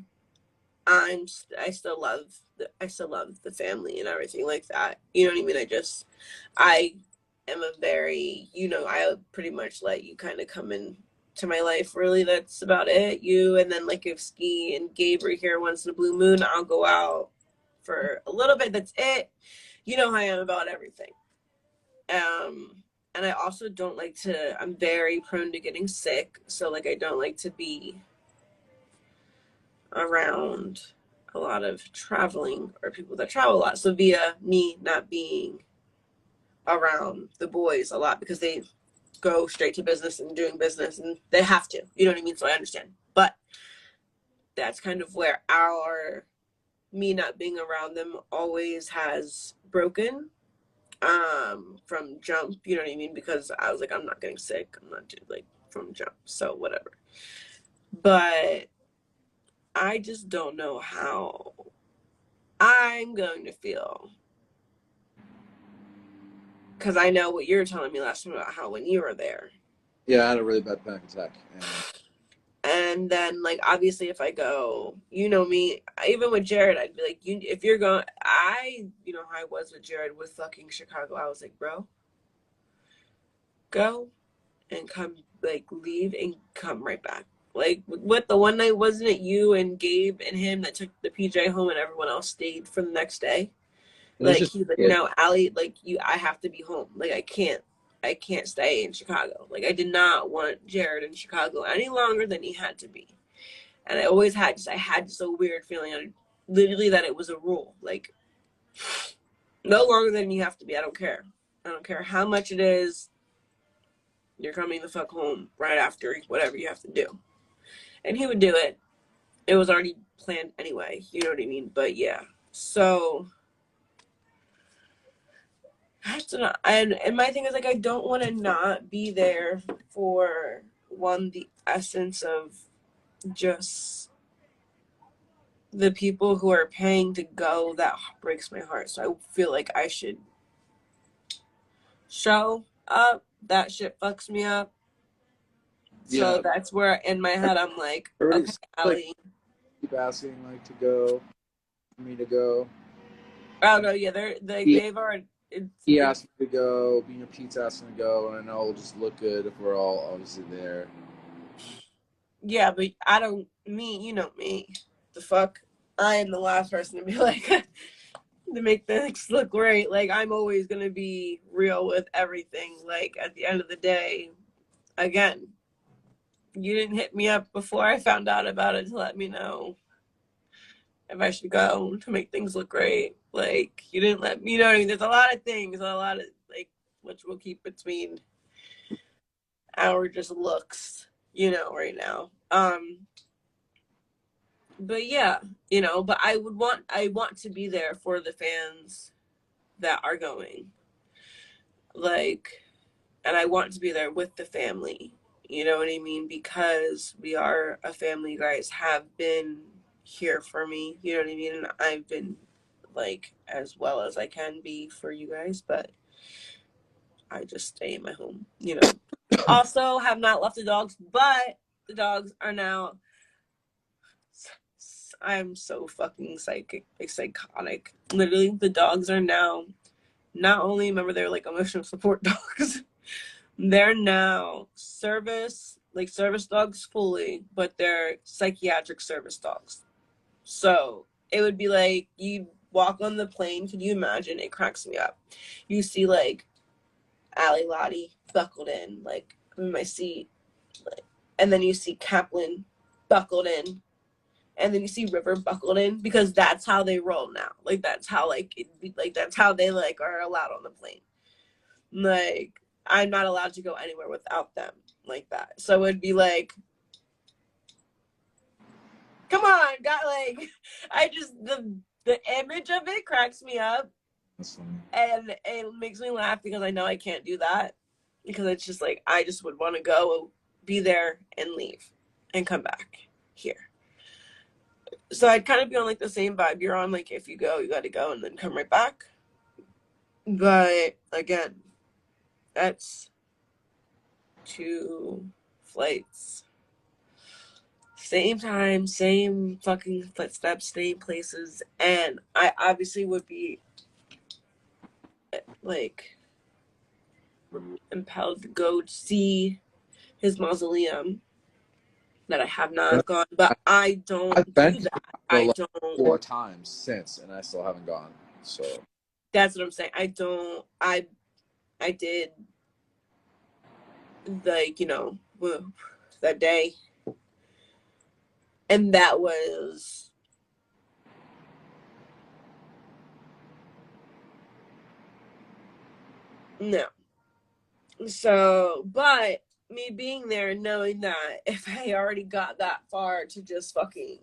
[SPEAKER 1] I still love the family and everything like that. You know what I mean? I am a very, you know, I pretty much let you kind of come in to my life. Really, that's about it. You, and then like if Ski and Gabe are here once in a blue moon, I'll go out for a little bit. That's it. You know how I am about everything. And I also don't like to, I'm very prone to getting sick. So like I don't like to be around a lot of traveling or people that travel a lot. So via me not being around the boys a lot because they go straight to business and doing business and they have to, you know what I mean? So I understand. But that's kind of where me not being around them always has broken. from jump, you know what I mean? Because I was like, I'm not getting sick. I'm not like from jump, so whatever. But I just don't know how I'm going to feel. Because I know what you were telling me last time about how when you were there.
[SPEAKER 2] Yeah, I had a really bad panic attack.
[SPEAKER 1] And then, like, obviously, if I go, you know me, even with Jared, I'd be like, if you're going, you know how I was with Jared with fucking Chicago. I was like, bro, go and come, like, leave and come right back. Like, what the one night, wasn't it you and Gabe and him that took the PJ home and everyone else stayed for the next day? Like, he's like, no, Allie, like, I have to be home. Like, I can't stay in Chicago. Like, I did not want Jared in Chicago any longer than he had to be. And I always had I had just a weird feeling, literally, that it was a rule. Like, no longer than you have to be. I don't care. I don't care how much it is. You're coming the fuck home right after whatever you have to do. And he would do it. It was already planned anyway. You know what I mean? But yeah. So I have to not, and my thing is, like, I don't want to not be there for the essence of just the people who are paying to go. That breaks my heart. So I feel like I should show up. That shit fucks me up. So
[SPEAKER 2] Yeah.
[SPEAKER 1] that's where in my head I'm like, okay, Allie.
[SPEAKER 2] Keep asking like to go, for me to go.
[SPEAKER 1] Oh no, yeah, they've already.
[SPEAKER 2] He asked me to go. Being Pete's asked me to go, and I know it'll just look good if we're all obviously there.
[SPEAKER 1] Yeah, but I don't. You know me. The fuck, I am the last person to be like to make things look great. Like, I'm always gonna be real with everything. Like, at the end of the day, again, you didn't hit me up before I found out about it to let me know if I should go to make things look great. Like, you didn't let me, you know what I mean? There's a lot of things, a lot of, like, which we'll keep between our just looks, you know, right now. But yeah, you know, but I want to be there for the fans that are going. Like, and I want to be there with the family. You know what I mean? Because we are a family. You guys have been here for me. You know what I mean? And I've been, like, as well as I can be for you guys, but I just stay in my home, you know. Also, have not left the dogs, but the dogs are now. I'm so fucking psychotic. Literally, the dogs are now not only, remember, they're like emotional support dogs. They're now service dogs fully, but they're psychiatric service dogs. So it would be like, you walk on the plane. Can you imagine? It cracks me up. You see, like, Allie Lottie buckled in, like, in my seat, like, and then you see Kaplan buckled in, and then you see River buckled in, because that's how they roll now. Like, that's how, like, that's how they, like, are allowed on the plane. Like, I'm not allowed to go anywhere without them like that. So it'd be like, come on, got, like, I just, the image of it cracks me up.
[SPEAKER 2] That's funny.
[SPEAKER 1] And it makes me laugh because I know I can't do that. Because it's just like, I just would want to go, be there, and leave, and come back here. So I'd kind of be on, like, the same vibe you're on. Like, if you go, you got to go and then come right back. But again, that's 2 flights. Same time, same fucking footsteps, same places. And I obviously would be, like, impelled to go see his mausoleum that I have not gone, but I don't
[SPEAKER 2] I've been
[SPEAKER 1] do that.
[SPEAKER 2] like
[SPEAKER 1] I don't.
[SPEAKER 2] 4 times since, and I still haven't gone. So
[SPEAKER 1] That's what I'm saying. I don't. I did, like, you know, that day, and that was no. So, but me being there, knowing that if I already got that far to just fucking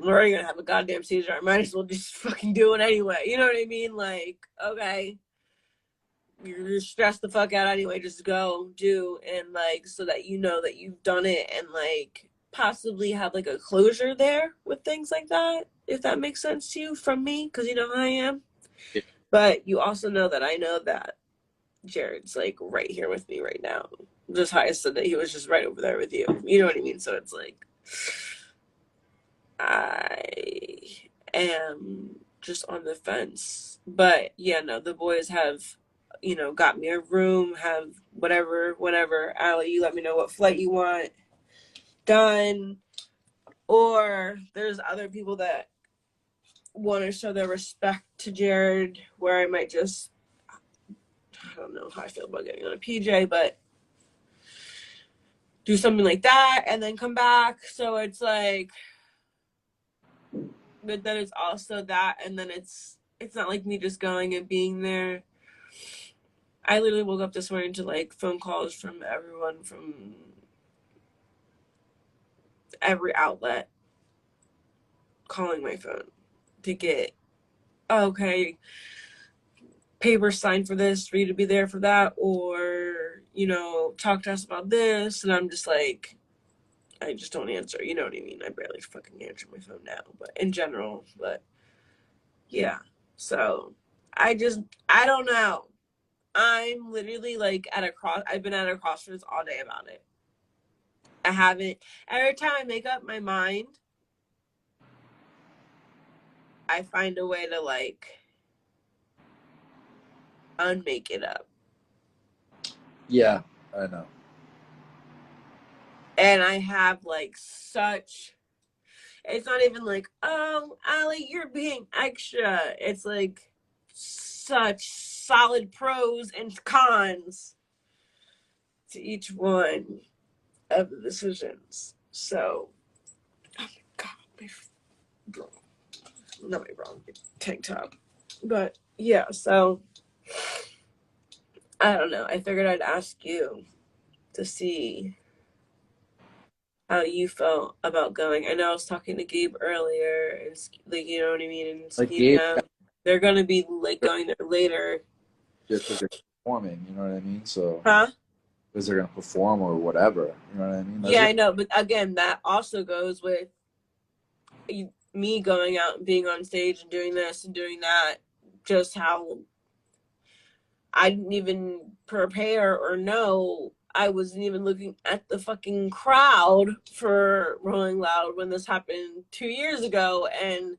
[SPEAKER 1] I'm already gonna have a goddamn seizure. I might as well just fucking do it anyway. You know what I mean? Like, okay, you're stressed the fuck out anyway. Just go do, and like, so that you know that you've done it, and like possibly have like a closure there with things like that, if that makes sense to you from me, because you know how I am.
[SPEAKER 2] Yeah.
[SPEAKER 1] But you also know that I know that Jared's like right here with me right now. Just how I said that he was just right over there with you. You know what I mean? So it's like I am just on the fence. But yeah, no, the boys have, you know, got me a room, have whatever, whenever. Allie, you let me know what flight you want done. Or there's other people that want to show their respect to Jared, where I might just, I don't know how I feel about getting on a PJ, but do something like that and then come back. So it's like, but then it's also that, and then it's not like me just going and being there. I literally woke up this morning to like phone calls from everyone from every outlet calling my phone to get, okay, paper signed for this, for you to be there for that, or, you know, talk to us about this. And I'm just like, I just don't answer. You know what I mean? I barely fucking answer my phone now, but in general, but yeah. So I don't know. I'm literally like I've been at a crossroads all day about it. I haven't, every time I make up my mind, I find a way to like unmake it up.
[SPEAKER 2] Yeah, I know.
[SPEAKER 1] And I have like such, it's not even like, oh, Allie, you're being extra. It's like such solid pros and cons to each one of the decisions. So, oh my God, my bra, not my bra, my tank top. But yeah, so I don't know. I figured I'd ask you to see how you felt about going. I know I was talking to Gabe earlier, and like, you know what I mean, and
[SPEAKER 2] Like Gabe,
[SPEAKER 1] they're gonna be like going there later.
[SPEAKER 2] just because they're performing, you know what I mean? So
[SPEAKER 1] Huh?
[SPEAKER 2] because they're gonna perform or whatever, you know what I mean?
[SPEAKER 1] Yeah, I know, but again, that also goes with me going out and being on stage and doing this and doing that. Just how I didn't even prepare or know. I wasn't even looking at the fucking crowd for Rolling Loud when this happened 2 years ago, and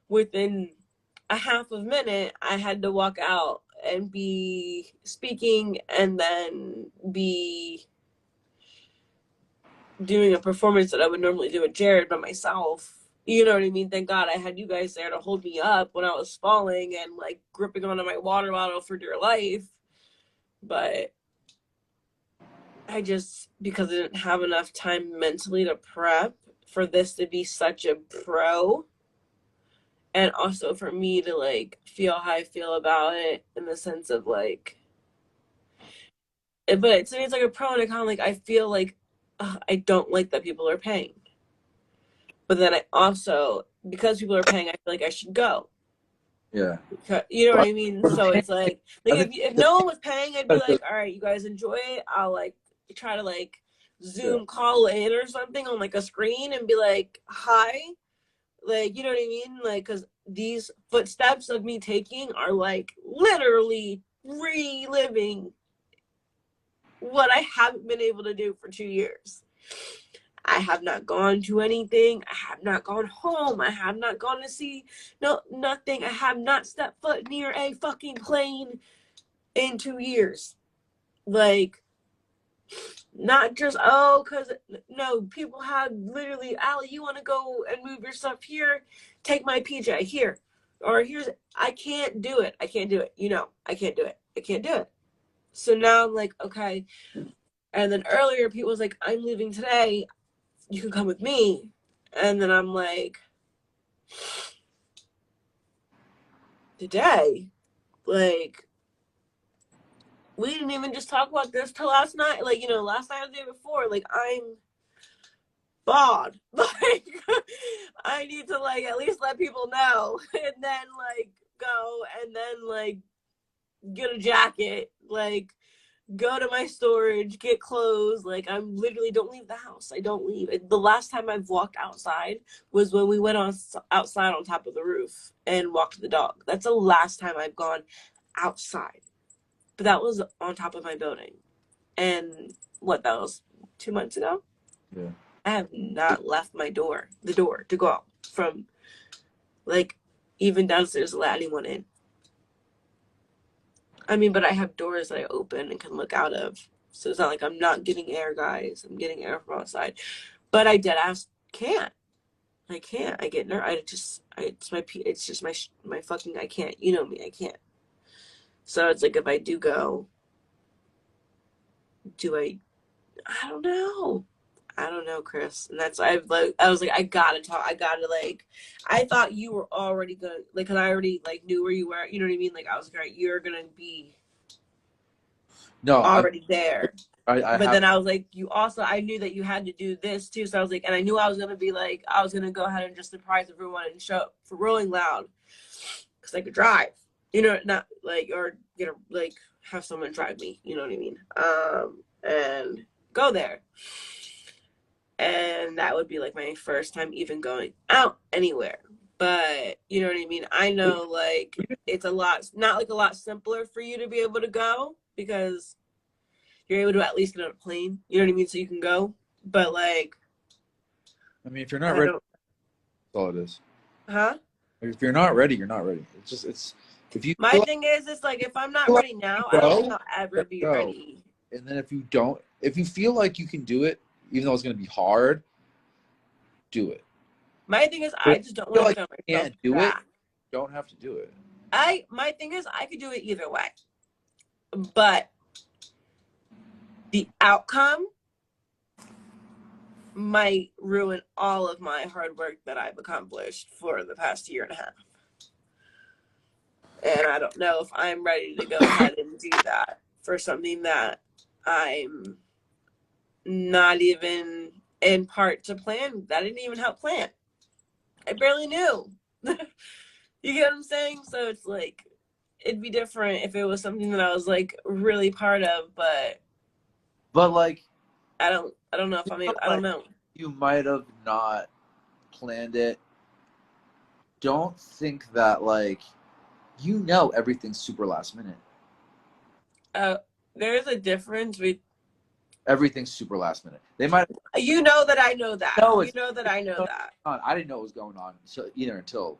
[SPEAKER 1] within a half of a minute, I had to walk out and be speaking and then be doing a performance that I would normally do with Jared by myself. You know what I mean? Thank God I had you guys there to hold me up when I was falling and like gripping onto my water bottle for dear life. But I just, because I didn't have enough time mentally to prep for this to be such a pro, and also for me to like feel how I feel about it in the sense of like, but to me it's like a pro and a con. Like I feel like I don't like that people are paying, but then I also, because people are paying, I feel like I should go.
[SPEAKER 2] Yeah.
[SPEAKER 1] You know what I mean? So it's like if no one was paying, I'd be
[SPEAKER 2] Because
[SPEAKER 1] like, all right, you guys enjoy it. I'll like try to like Zoom call in or something on like a screen and be like, hi. Like, you know what I mean? Like, because these footsteps of me taking are like literally reliving what I haven't been able to do for 2 years. I have not gone to anything. I have not gone home. I have not gone to see nothing. I have not stepped foot near a fucking plane in 2 years. Like, not just, oh, because, no, people have literally, Allie, you want to go and move your stuff here? Take my PJ here. Or here's, I can't do it. I can't do it. You know, I can't do it. I can't do it. So now I'm like, okay. And then earlier, people was like, I'm leaving today. You can come with me. And then I'm like, today? Like, we didn't even just talk about this till last night. Like, you know, last night or the day before. Like, I'm bald. Like, I need to, like, at least let people know. And then, like, go and then, like, get a jacket. Like, go to my storage, get clothes. Like, I'm literally don't leave the house. I don't leave. The last time I've walked outside was when we went outside on top of the roof and walked the dog. That's the last time I've gone outside. But that was on top of my building. And what, that was 2 months ago?
[SPEAKER 2] Yeah.
[SPEAKER 1] I have not left the door to go out from, like, even downstairs to let anyone in. I mean, but I have doors that I open and can look out of. So it's not like I'm not getting air, guys. I'm getting air from outside. But I dead ass can't. I can't. I get nervous. It's just my fucking, I can't. You know me, I can't. So it's like if I do go, I don't know. I don't know, Chris. And that's, I was like, I gotta talk. I thought you were already gonna, like, cause I already, like, knew where you were. You know what I mean? Like, I was like, you're gonna be already there. But then I was like, I knew that you had to do this too. So I was like, and I knew I was gonna be like, I was gonna go ahead and just surprise everyone and show up for Rolling Loud, cause I could drive. You know, not like, or, you know, like, have someone drive me. You know what I mean? And go there. And that would be like my first time even going out anywhere. But you know what I mean? I know, like, it's not like a lot simpler for you to be able to go because you're able to at least get on a plane. You know what I mean? So you can go. But, like,
[SPEAKER 2] I mean, if you're not ready, that's all it is.
[SPEAKER 1] Huh?
[SPEAKER 2] If you're not ready, you're not ready. If you.
[SPEAKER 1] My thing is, it's like, if I'm not ready now, I don't think I'll ever be ready.
[SPEAKER 2] And then if you feel like you can do it, even though it's going to be hard, do it.
[SPEAKER 1] My thing is, I just don't want to feel
[SPEAKER 2] myself. Can't do it. Don't have to do it.
[SPEAKER 1] My thing is, I could do it either way, but the outcome might ruin all of my hard work that I've accomplished for the past year and a half. And I don't know if I'm ready to go ahead and do that for something that I'm not even in part to plan. That didn't even help plan. I barely knew. You get what I'm saying? So it's like, it'd be different if it was something that I was, like, really part of, but
[SPEAKER 2] like,
[SPEAKER 1] I don't know if I'm able, I don't know.
[SPEAKER 2] You might have not planned it. Don't think that, like, you know, everything's super last minute.
[SPEAKER 1] There's a difference with
[SPEAKER 2] everything's super last minute. They might.
[SPEAKER 1] You know that I know that.
[SPEAKER 2] No,
[SPEAKER 1] you know that I know that.
[SPEAKER 2] I didn't know what was going on until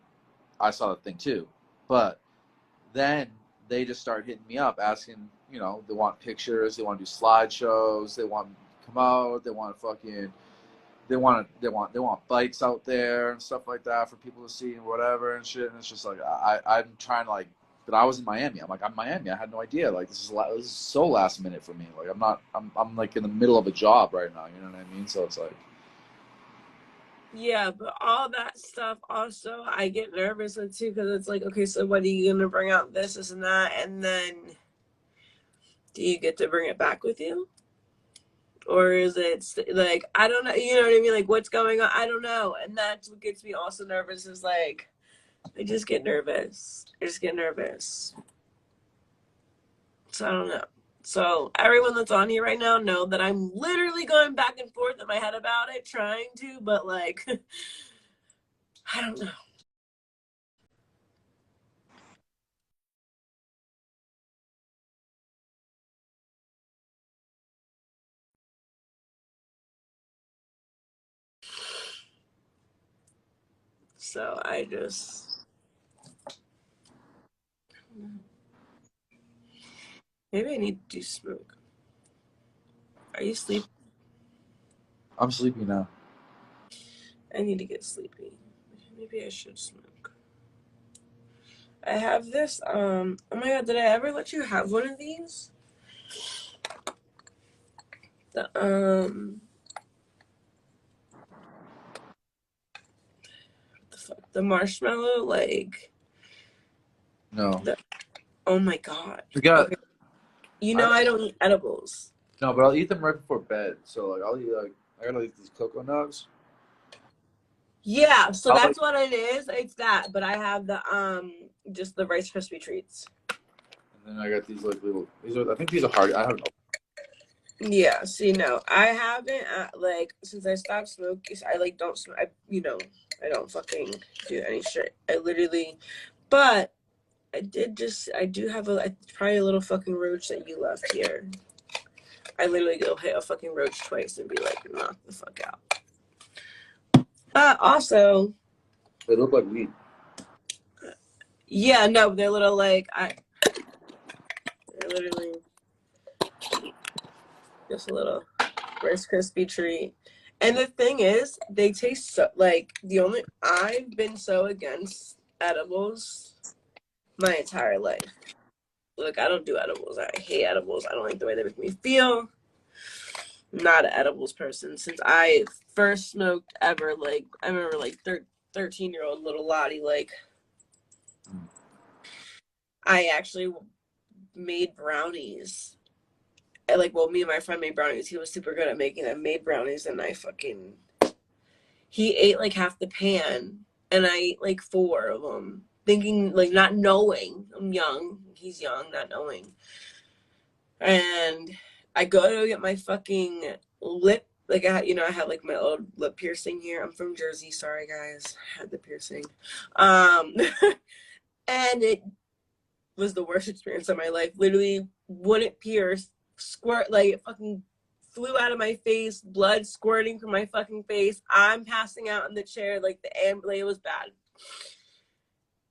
[SPEAKER 2] I saw the thing too. But then they just start hitting me up asking, you know, they want pictures, they want to do slideshows, they want to come out, they want bikes out there and stuff like that for people to see and whatever and shit. And it's just like I'm trying to, like, but I was in Miami. I'm Miami. I had no idea. Like, this is so last minute for me. Like, I'm like in the middle of a job right now. You know what I mean? So it's like.
[SPEAKER 1] Yeah, but all that stuff also I get nervous with too, because it's like, okay, so what are you gonna bring out, this and that, and then do you get to bring it back with you, or is it like, I don't know, you know what I mean? Like, what's going on? I don't know, and that's what gets me also nervous. Is like, I just get nervous. So I don't know. So everyone that's on here right now know that I'm literally going back and forth in my head about it, trying to, but, like, I don't know. So I just, maybe I need to smoke. Are you sleeping?
[SPEAKER 2] I'm sleepy now.
[SPEAKER 1] I need to get sleepy. Maybe I should smoke. I have this, oh my god, did I ever let you have one of these? The marshmallow, like.
[SPEAKER 2] No.
[SPEAKER 1] Oh my god.
[SPEAKER 2] Okay.
[SPEAKER 1] You know I don't eat edibles.
[SPEAKER 2] No, but I'll eat them right before bed. So, like, I gotta eat these cocoa nuts.
[SPEAKER 1] Yeah, so
[SPEAKER 2] I
[SPEAKER 1] that's what it is. It's that, but I have the just the Rice Krispie treats.
[SPEAKER 2] And then I got these like little. I think these are hard. I haven't.
[SPEAKER 1] Yeah, see, no, I haven't like since I stopped smoking. I like don't smoke. I don't fucking do any shit. I literally, but I do have probably a little fucking roach that you left here. I literally go hit a fucking roach twice and be like, knock the fuck out. Also,
[SPEAKER 2] They look like weed.
[SPEAKER 1] yeah, no, they're little like they're literally just a little Rice Krispie treat. And the thing is, they taste so like I've been so against edibles my entire life. Look, I don't do edibles. I hate edibles. I don't like the way they make me feel. I'm not an edibles person. Since I first smoked ever, like I remember like 13-year-old little Lottie, like I actually made brownies. Me and my friend made brownies. He was super good at making them. Made brownies, and he ate like half the pan, and I ate like 4 of them, thinking like not knowing. I'm young. He's young, not knowing. And I go to get my fucking lip. Like I had like my old lip piercing here. I'm from Jersey. Sorry guys, I had the piercing. And it was the worst experience of my life. Literally wouldn't pierce, squirt, like it fucking flew out of my face, blood squirting from my fucking face. I'm passing out in the chair, like it was bad.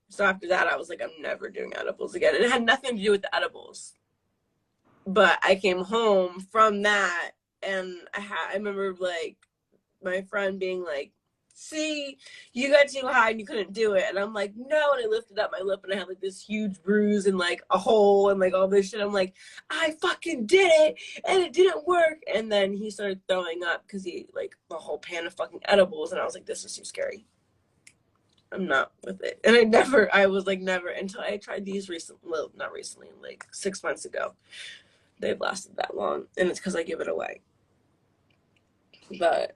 [SPEAKER 1] So after that, I was like, I'm never doing edibles again. And it had nothing to do with the edibles. But I came home from that, and I remember like my friend being like, see, you got too high and you couldn't do it. And I'm like, no. And I lifted up my lip and I had like this huge bruise and like a hole and like all this shit. I'm like, I fucking did it and it didn't work. And then he started throwing up because he ate like the whole pan of fucking edibles. And I was like, this is too scary. I'm not with it. And I was like, never until I tried these not recently, like 6 months ago. They've lasted that long. And it's because I give it away. But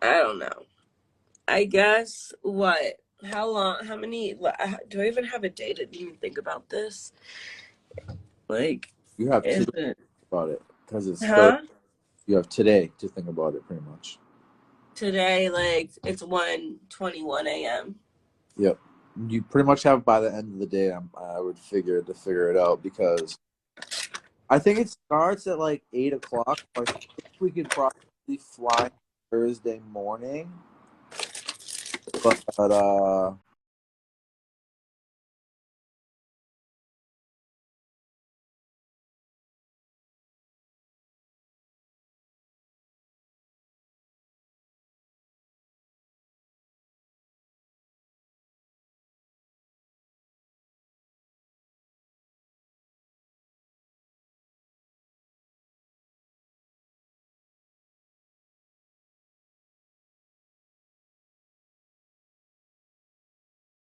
[SPEAKER 1] I don't know. I guess what? How many? Do I even have a day to even think about this? Like,
[SPEAKER 2] You have
[SPEAKER 1] is
[SPEAKER 2] to
[SPEAKER 1] it?
[SPEAKER 2] think about it because it's
[SPEAKER 1] Huh?
[SPEAKER 2] you have today to think about it pretty much.
[SPEAKER 1] Today, like, it's 1:21 a.m.
[SPEAKER 2] Yep. You pretty much have by the end of the day. I would figure it out because I think it starts at like 8 o'clock. I think we could probably fly Thursday morning, but